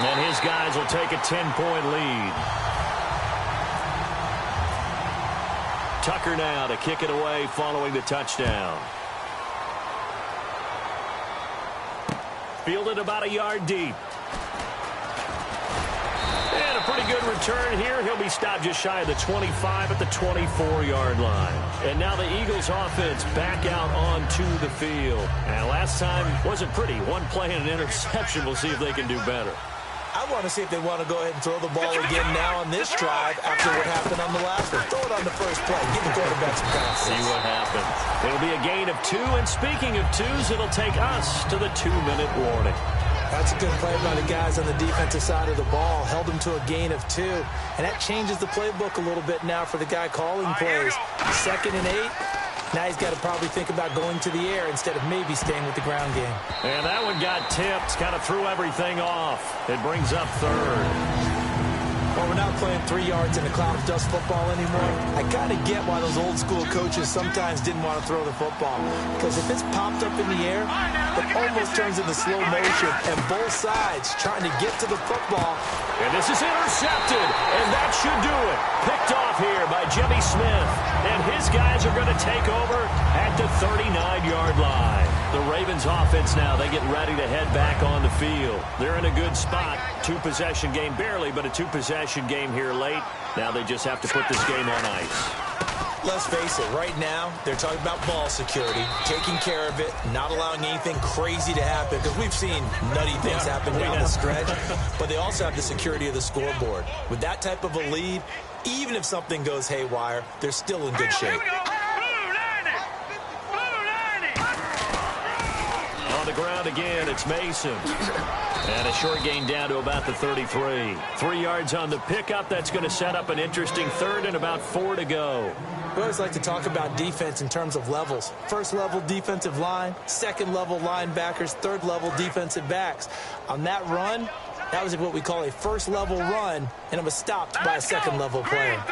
And his guys will take a 10-point lead. Tucker now to kick it away following the touchdown. Fielded about a yard deep. And a pretty good return here. He'll be stopped just shy of the 25 at the 24-yard line. And now the Eagles offense back out onto the field. And last time wasn't pretty. 1 play and an interception. We'll see if they can do better. I want to see if they want to go ahead and throw the ball again now on this drive after what happened on the last one. Throw it on the first play. Give the quarterback some confidence. See what happens. It'll be a gain of 2. And speaking of 2s, it'll take us to the 2-minute warning. That's a good play by the guys on the defensive side of the ball. Held them to a gain of 2. And that changes the playbook a little bit now for the guy calling plays. 2nd and 8. Now he's got to probably think about going to the air instead of maybe staying with the ground game. And that one got tipped. Kind of threw everything off. It brings up 3rd. Well, we're not playing 3 yards in a cloud of dust football anymore. I kind of get why those old school coaches sometimes didn't want to throw the football. Because if it's popped up in the air, it almost turns into slow motion. And both sides trying to get to the football. And this is intercepted. And that should do it. Picked off here by Jimmy Smith. And his guys are going to take over at the 39-yard line. The Ravens offense now, they get ready to head back on the field. They're in a good spot. 2-possession game, barely, but a 2-possession game here late. Now they just have to put this game on ice. Let's face it, right now, they're talking about ball security, taking care of it, not allowing anything crazy to happen, because we've seen nutty things happen down the stretch, but they also have the security of the scoreboard. With that type of a lead, even if something goes haywire, they're still in good shape. On the ground again, it's Mason. And a short gain down to about the 33. 3 yards on the pickup. That's going to set up an interesting third and about 4 to go. We always like to talk about defense in terms of levels. First level defensive line, second level linebackers, third level defensive backs. On that run, that was what we call a first level run, and it was stopped by a second level player.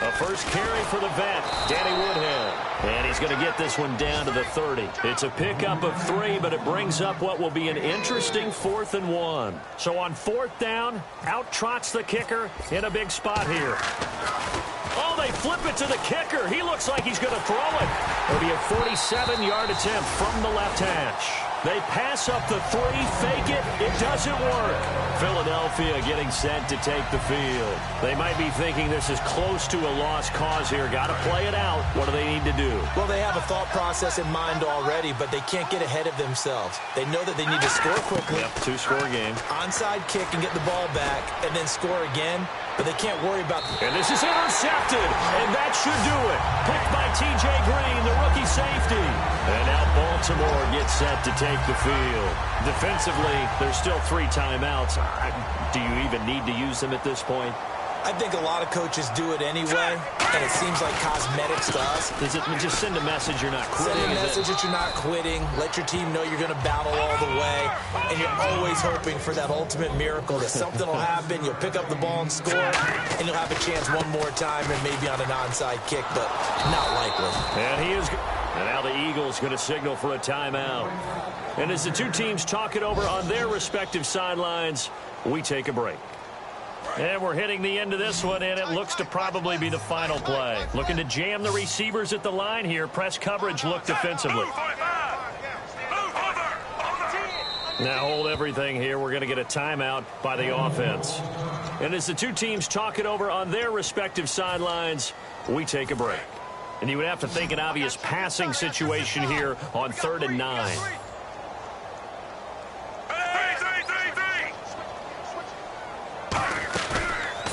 A first carry for the vet, Danny Woodhead. And he's going to get this one down to the 30. It's a pickup of 3, but it brings up what will be an interesting 4th and 1. So on 4th down, out trots the kicker in a big spot here. Oh, they flip it to the kicker. He looks like he's going to throw it. It'll be a 47-yard attempt from the left hash. They pass up the 3, fake it. It doesn't work. Philadelphia getting set to take the field. They might be thinking this is close to a lost cause here. Got to play it out. What do they need to do? Well, they have a thought process in mind already, but they can't get ahead of themselves. They know that they need to score quickly. Yep, 2-score game. Onside kick and get the ball back, and then score again. But they can't worry about... And this is intercepted, and that should do it. Picked by T.J. Green, the rookie safety. And now Baltimore gets set to take the field. Defensively, there's still 3 timeouts. Do you even need to use them at this point? I think a lot of coaches do it anyway, and it seems like cosmetics to us. Does it just send a message you're not quitting? Send a message that you're not quitting. Let your team know you're going to battle all the way, and you're always hoping for that ultimate miracle that something will happen, you'll pick up the ball and score, and you'll have a chance one more time and maybe on an onside kick, but not likely. And now the Eagles going to signal for a timeout. And as the two teams talk it over on their respective sidelines, we take a break. And we're hitting the end of this one, and it looks to probably be the final play. Looking to jam the receivers at the line here. Press coverage look defensively. Now hold everything here. We're going to get a timeout by the offense. And as the two teams talk it over on their respective sidelines, we take a break. And you would have to think an obvious passing situation here on 3rd and 9.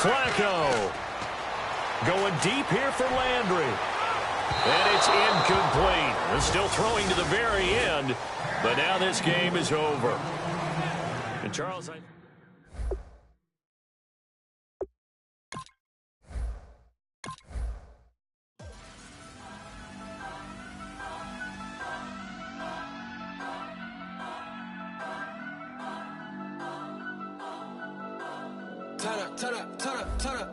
Flacco going deep here for Landry. And it's incomplete. They're still throwing to the very end, but now this game is over. And Charles, Turn up.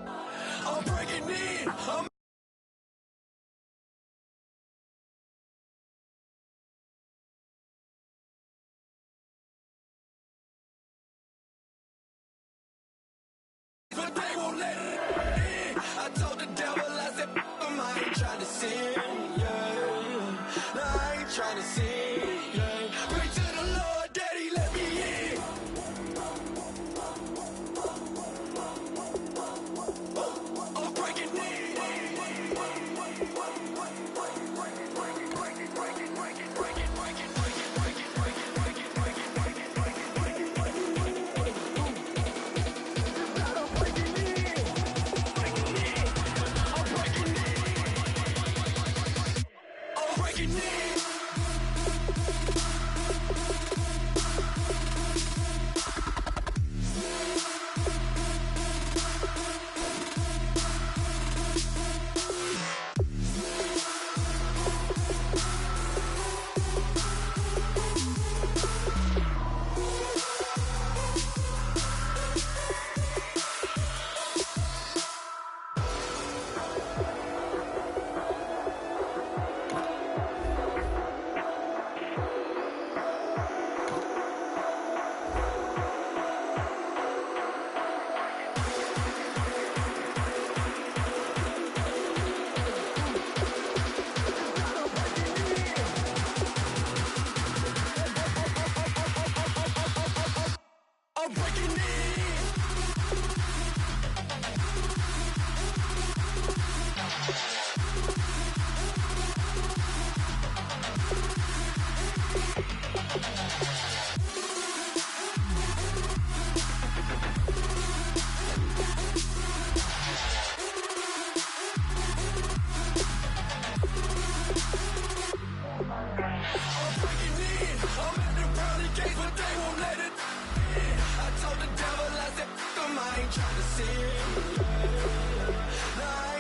I'm breaking in. But they won't let it in. I told the devil, I said, I ain't trying to sin, yeah. No, I ain't trying to sin, yeah. Pray to the Lord, Daddy, let me in. I'm breaking in.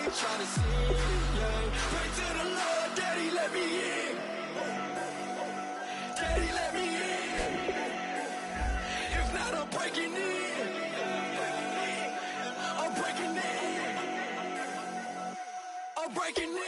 ain't tryna sin, yeah. Pray to the Lord, Daddy, let me in. Daddy, let me in. If not, I'm breaking in. I'm breaking in. I'm breaking in.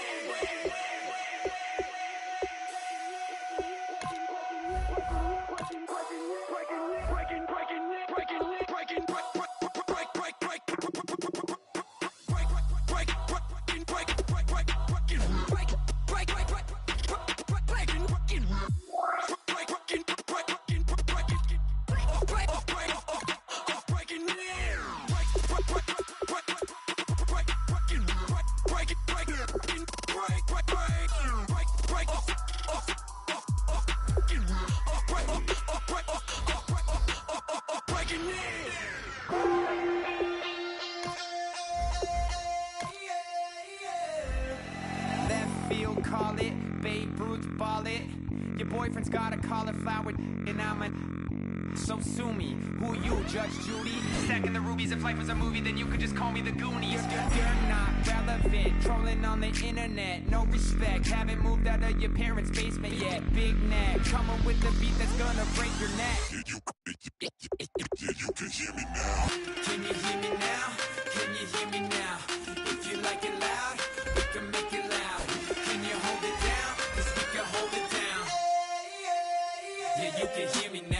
Call it, Babe Ruth ball it. Your boyfriend's got a cauliflower and I'm a... So sue me, who you, Judge Judy? Stacking the rubies, if life was a movie, then you could just call me the Goonies. You're not relevant, trolling on the internet, no respect. Haven't moved out of your parents' basement yet. Big neck, coming with the beat that's gonna break your neck. You can hear me now. Can you hear me now? Can you hear me now? If you like it loud, we can make it loud. Can you hold it down? 'Cause we can hold it down. Yeah, you can hear me now.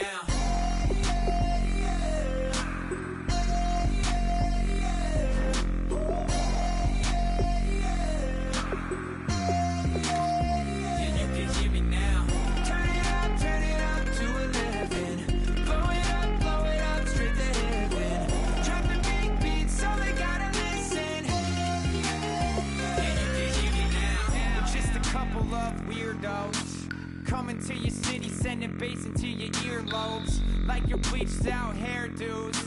Coming to your city, sending bass into your earlobes, like your bleached out hairdos.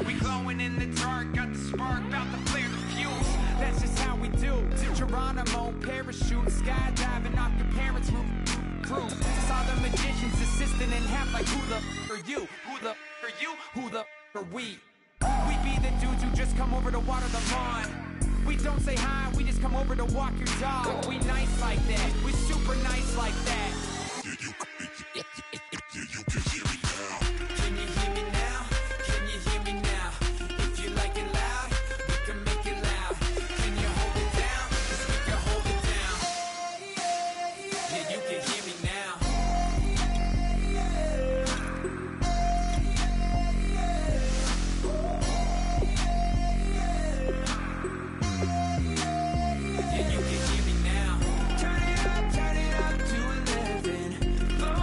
We glowing in the dark, got the spark, about to flare the fuse. That's just how we do. To Geronimo, parachute, skydiving off your parents' roof. Crew, saw the magician's assistant in half, like who the are you? Who the are you? Who the are we? We be the dudes who just come over to water the lawn. We don't say hi, we just come over to walk your dog. We nice like that, we super nice like that. You can hear me now. Can you hear me now? Can you hear me now? If you like it loud, we can make it loud. Can you hold it down? 'Cause we can hold it down. Yeah, you can hear me now. Yeah, you can hear me now. Turn it up to 11. Blow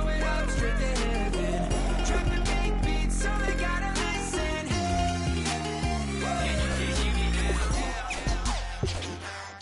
it up straight to heaven. Drop the big beat so they gotta listen. Yeah, you can hear me now. Yeah, you can hear me now.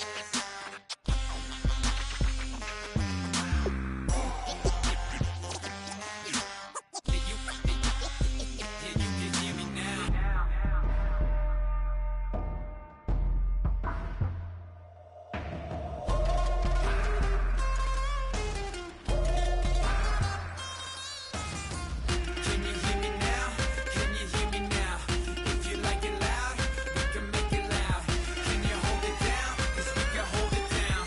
Can you hear me now? Can you hear me now? If you like it loud, we can make it loud. Can you hold it down? 'Cause we can hold it down.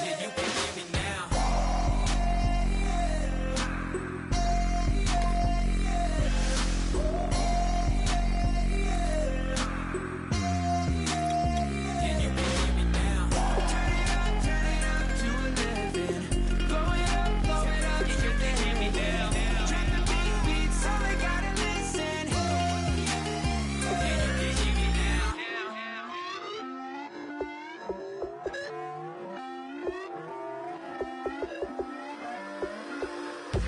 Yeah, you can hear me now. Yeah, you can hear me now. Turn it up to 11. Blow it up straight to hear me now. Drop the big beat so they gotta listen. Yeah, you can hear me now.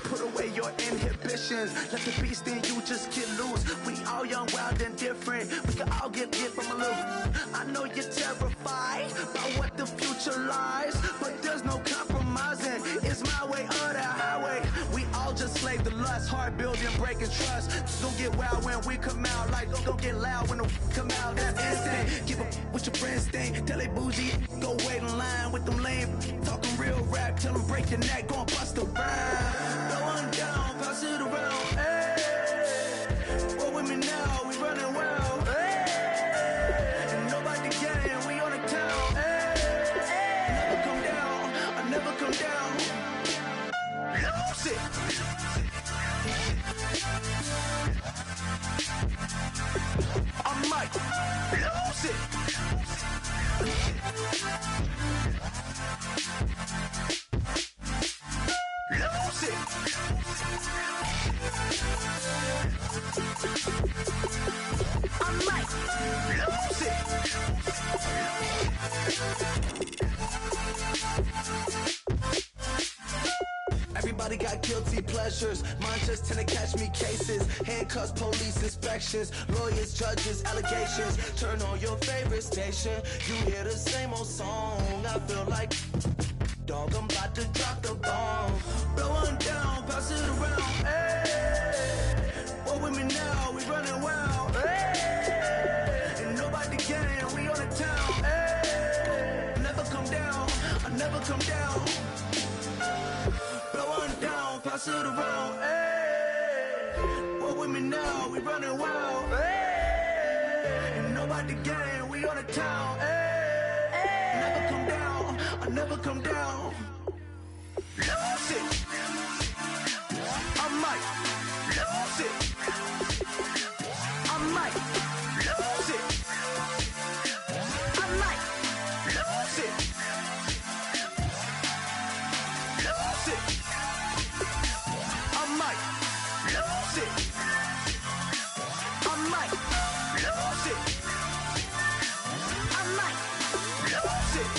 Put away your inhibitions. Let the beast in you just get loose. We all young, wild, and different. We can all get from a little. I know you're terrified by what the future lies, but there's no compromising. It's my way or the highway. We all just slave the lust, hard building, breaking trust. Don't get wild when we come out, like don't get loud when the come out. That's instant. Keep up with your friends, thing. Tell they bougie, go wait in line with them lame. Talking real rap, tell them break your neck, go and bust a rhyme. No one down, pass it around. Hey, roll with me now, we running wild. Hey, and nobody Lose it. I might lose it. Everybody got guilty pleasures. Mine just tend to catch me cases. Handcuffs, police inspections, lawyers, judges, allegations. Turn on your favorite station. You hear the same old song. I feel like, dog, I'm about to drop the bomb. Blow one down, pass it around. Hey, what with me now? We running wild. Hey, and nobody can. We on the town. Hey, never come down. I never come down. Blow one down, pass it around. Hey, what with me now? We running wild. Hey, and nobody can. We on the town. Hey, never come down. I never come down. Lose it. I might lose it. I might lose it. I might lose it. Lose it. I might lose it. I might lose it. I might lose it.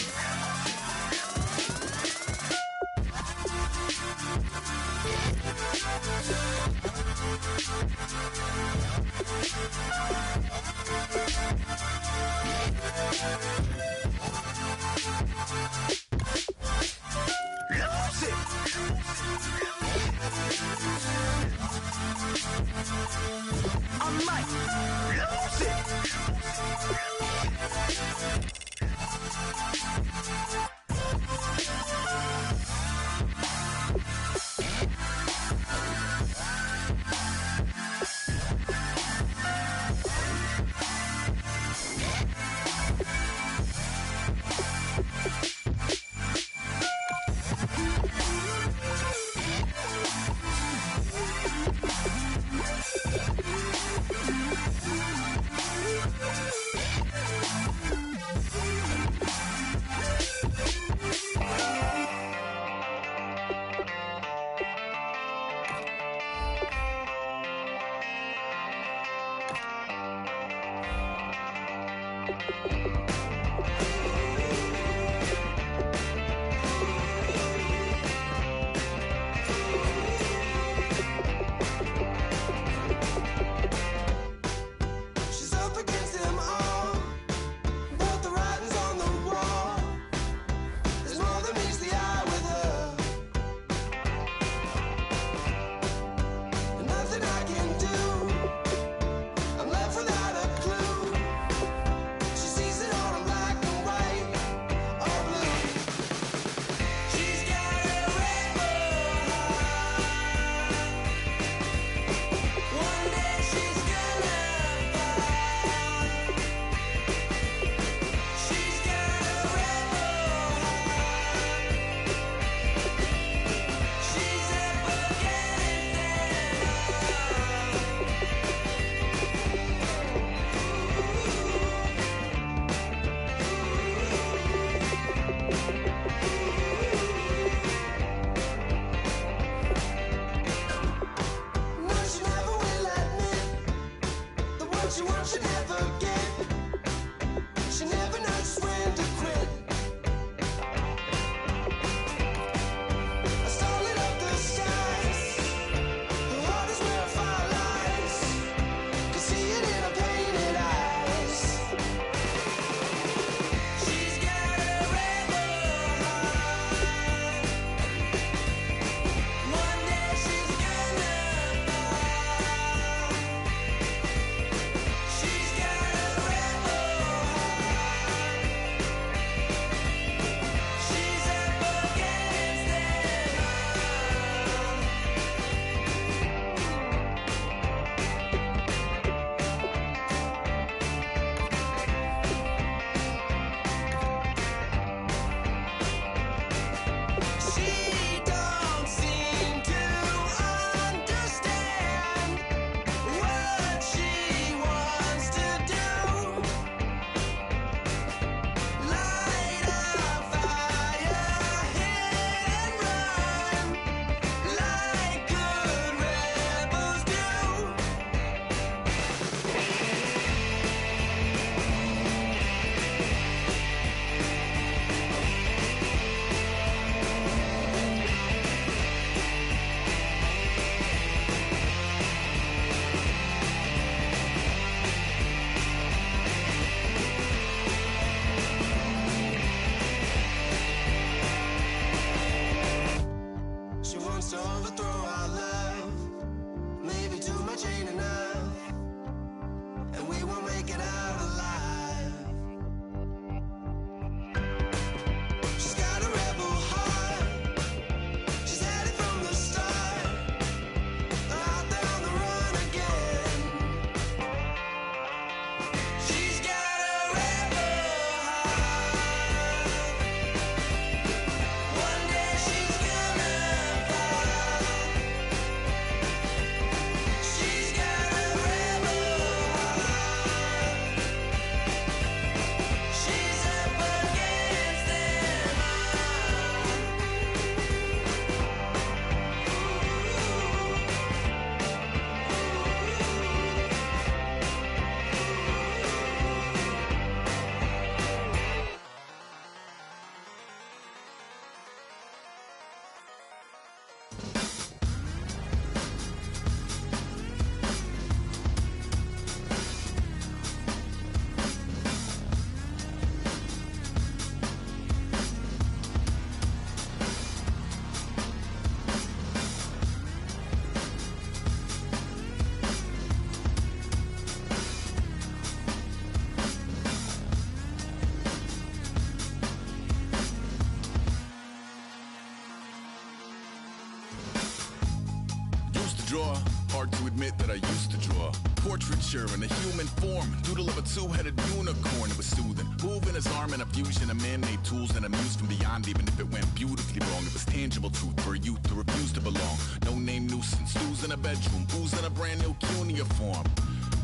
admit that I used to draw portraiture in a human form, doodle of a two-headed unicorn. It was soothing, moving his arm in a fusion of man-made tools and amused from beyond. Even if it went beautifully wrong, it was tangible truth for a youth to refuse to belong. No-name nuisance, stews in a bedroom, oozing a brand new cuneiform.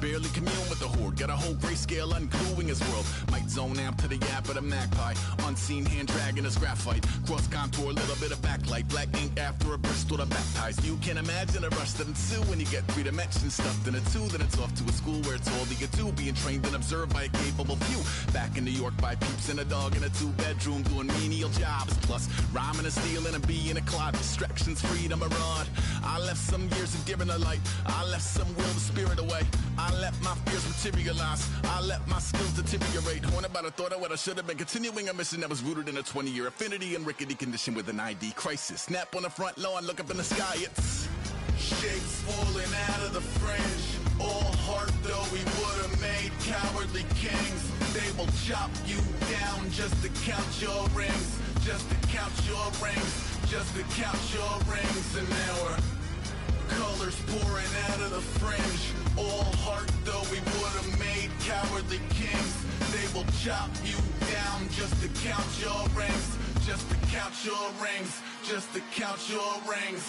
Barely commune with the horde, got a whole grayscale ungluing his world. Might zone amp to the yap of the magpie, unseen hand dragging his graphite. Cross contour, little bit of backlight, black ink after a Bristol to baptize. You can imagine a rush that ensue when you get 3 dimensions stuffed in a 2. Then it's off to a school where it's all that you do, being trained and observed by a capable few. Back in New York by peeps and a dog in a 2-bedroom doing menial jobs. Plus rhyming and stealing and being a clod, distractions, freedom, a rod. I left some years of giving a light, I left some will the spirit away. I let my fears materialize, I let my skills deteriorate. Haunted by the thought of what I should have been, continuing a mission that was rooted in a 20-year affinity and rickety condition with an ID crisis. Snap on the front lawn, look up in the sky, it's shapes falling out of the fringe. All heart though we would have made cowardly kings. They will chop you down just to count your rings, just to count your rings, just to count your rings. And now we're colors pouring out of the fringe. All heart though we would have made cowardly kings. They will chop you down just to count your rings, just to count your rings, just to count your rings.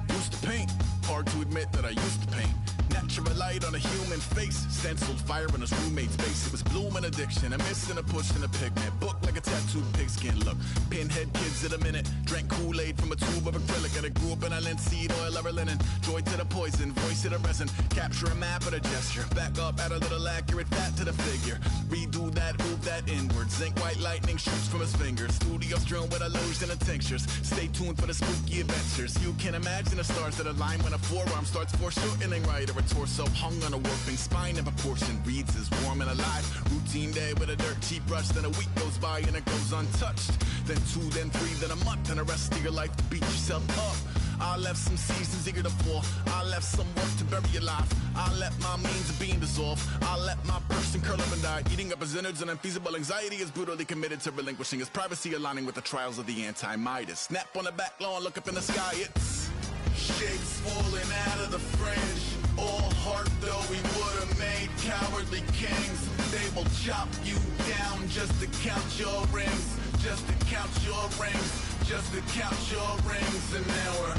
Used to paint, hard to admit that I used to paint. Natural light on a human face, stenciled fire in his roommate's face. It was blooming addiction, a miss and a push and a pigment. Book like a tattooed pigskin look. Pinhead kids in a minute, drank Kool-Aid from a tube of acrylic. And I grew up in a linseed oil ever linen. Joy to the poison, voice to the resin. Capture a map of a gesture. Back up, add a little accurate fat to the figure. Redo that, move that inward. Zinc white lightning shoots from his fingers. Studio strewn with illusion and tinctures. Stay tuned for the spooky adventures. You can imagine the stars that align when a forearm starts foreshortening right, or a torso hung on a warping spine in proportion. Reads as warm and alive. Routine day with a dirt cheap brush. Then a week goes by and it goes untouched. Then 2, then 3, then a month, and the rest of your life to beat yourself up. I left some seasons eager to fall. I left some work to bury your life. I let my means of being dissolve. I let my person curl up and die, eating up his innards. And unfeasible anxiety is brutally committed to relinquishing his privacy, aligning with the trials of the anti-Midas. Snap on the back lawn, look up in the sky. It's shapes falling out of the fringe. All heart though we would have made cowardly kings. They will chop you down just to count your rings, just to count your rings, just to count your rings. And now we're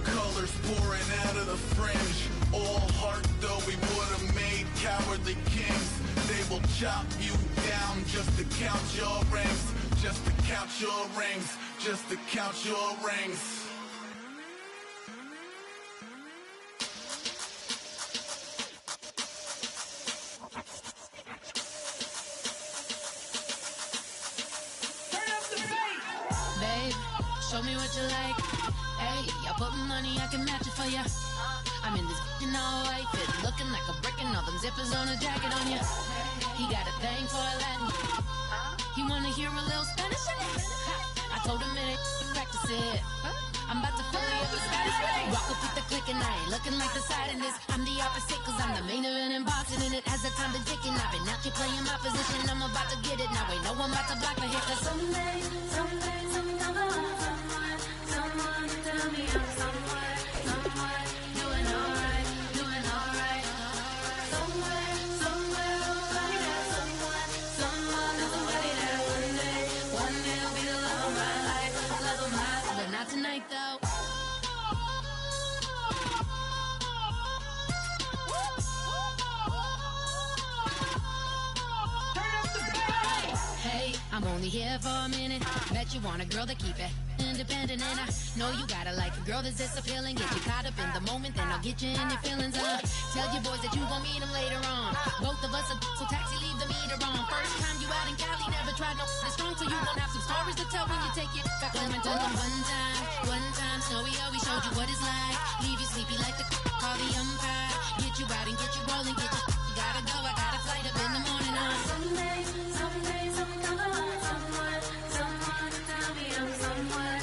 colors pouring out of the fringe. All heart though we would have made cowardly kings. They will chop you down just to count your rings, just to count your rings, just to count your rings. Show me what you like. Hey, I put money, I can match it for ya. I'm in this in all white fit, looking like a brick and all them zippers on a jacket on ya. He got a thing for a Latin. He wanna hear a little Spanish in it. I told him it ain't practice it. I'm about to fill you up with Spanish. Walk up with the click and I ain't looking like the side in this. I'm the opposite cause I'm the main event and boxing in it. As the time been ticking, I've been out here playing my position. I'm about to get it now, ain't no one about to block my hit. Cause someday, someone tell me I'm somewhere, doing alright. Somewhere, somebody that someone is somebody that one day will be the love of my life, but not tonight though. Hey, I'm only here for a minute. Bet you want a girl to keep it independent, and I know you gotta like a girl that's this appealing. Get you caught up in the moment, then I'll get you in your feelings. Tell your boys that you gon' meet them later on. Both of us are so taxi, leave the meter on. First time you out in Cali, never tried no strong, so you gon' have some stories to tell when you take it back home. And tell them one time, Snowy always showed you what it's like. Leave you sleepy like the call the umpire. Get you out and get you rolling, get you gotta go. I got a flight up in the morning on someday, someone tell me I'm somewhere,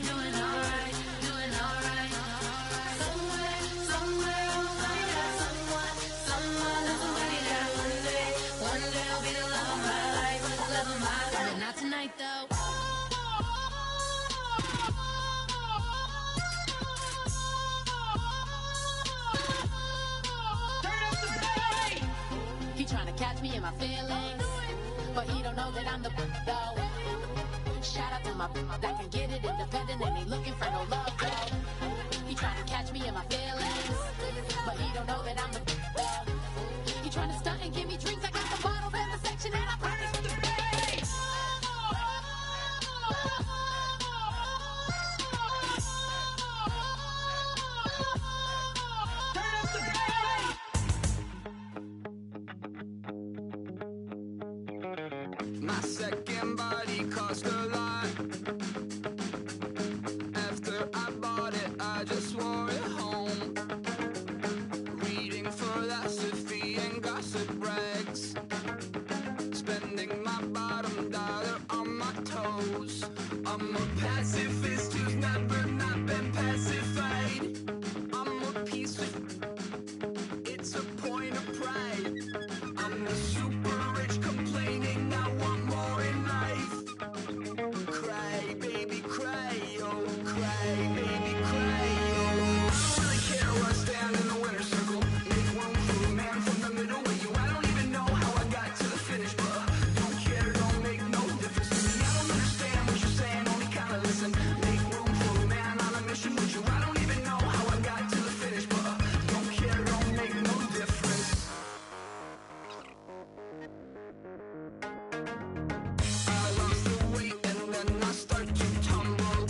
doing alright. Somewhere, somebody that one day will be the love of my life, but not tonight though. my feelings, but he don't know that I'm the though. Shout out to my that can get it independent and ain't looking for no love though. He trying to catch me in my feelings, but he don't know that I'm the though. He trying to stunt and give me drinks. I got the bottles in the section and I practice with the bass. My second body cost a lot. After I bought it, I just wore it home. Reading philosophy and gossip rags. Spending my bottom dollar on my toes. I'm a pacifist who's never not been pacified. I'm a piece of... It's a point of pride. I'm the super rich complaining I want more in life. Cry, baby, cry, oh, cry, baby, cry, oh. I don't really care where I stand in the winner's circle. Make room for a man from the middle with you. I don't even know how I got to the finish, but don't care, don't make no difference to me. I don't understand what you're saying, only kinda listen. Make room for a man on a mission with you. I don't even know how I got to the finish, but don't care, don't make no difference. I lost the weight and then I start to tumble.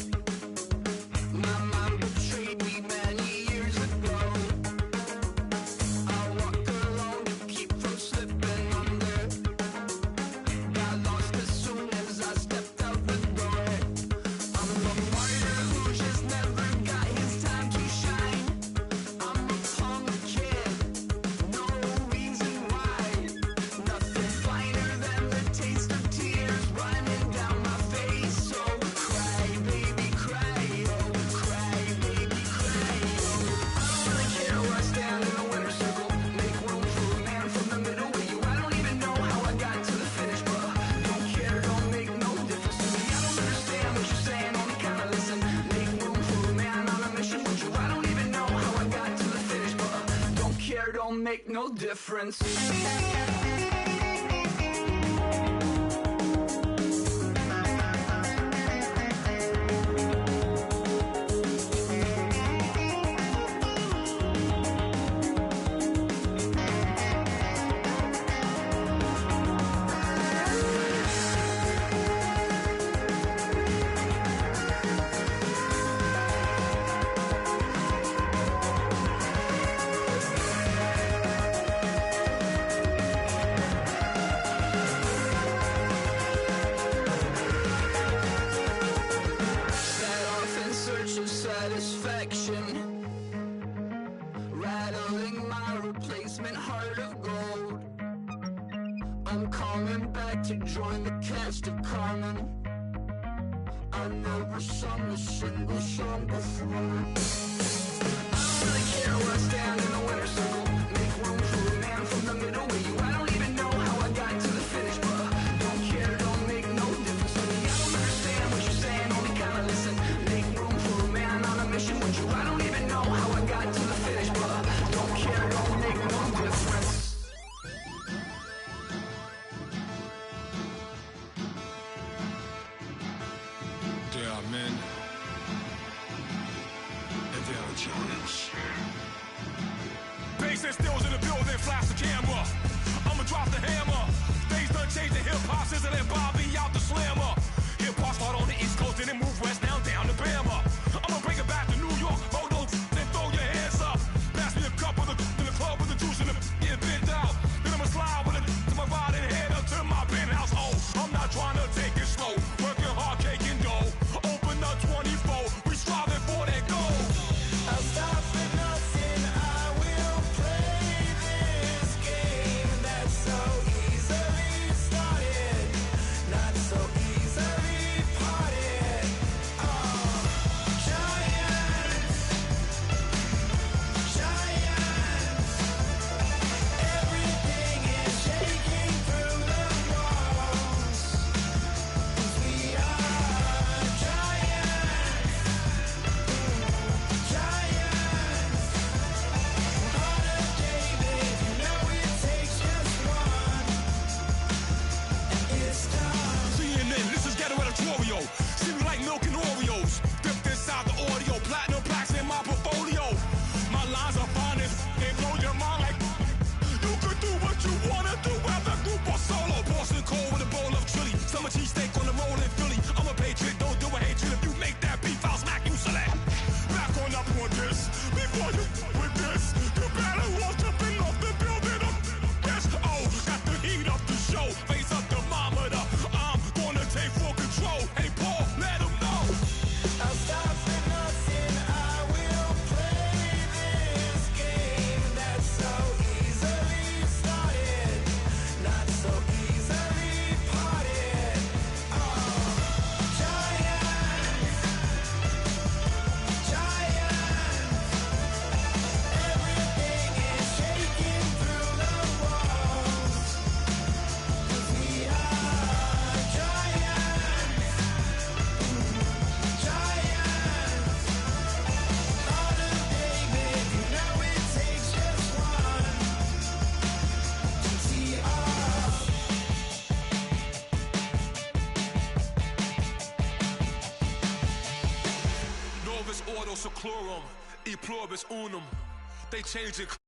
My mind betrayed me many years ago. I walk alone to keep from slipping under. Got lost as soon as I stepped out the door. I'm a martyr who just never got his time to shine. I'm a punk kid, no reason why. Nothing finer than the taste of tears running down my face. So cry, baby, cry, oh, cry, baby, cry, oh. I don't really care where I stand in the winner's circle. Make room for a man from the middle with you. I don't even know how I got to the finish, but don't care, don't make no difference to me. I don't understand what you're saying, only kinda listen. Make room for a man on a mission with you. I don't even know how I got to the finish, but don't care, don't make no difference. Set off in search of satisfaction, rattling my replacement heart of gold. I'm coming back to join the cast of Carmen. I never sung a single song before. I don't really care where I stand in the winner's circle. Make room for a man from the middle with you. I don't even know how I got to the finish, but don't care, don't make no difference to me. I don't understand what you're saying, only kinda listen. Make room for a man on a mission with you. I don't even know how I got to the finish, but don't care, don't make no difference. There are men, and there are giants. Bass and stills in the building, flash the camera. I'ma drop the hammer. Things done changed the hip hop since and Bobby out the slammer. Hip hop start on the East Coast and then move west now down to Bama. I'ma bring it back to New York, hold those then throw your hands up. Pass me a cup of the in the club with the juice in the get bent out. Then I'ma slide with it to my ride and head up to my penthouse. Oh, I'm not trying to take it slow, working hard, caking dough. Open up 24, we striving for that goal. I'll stop at nothing, I will play this game that's so easily started, not so easily seclorum, e pluribus unum. They changing.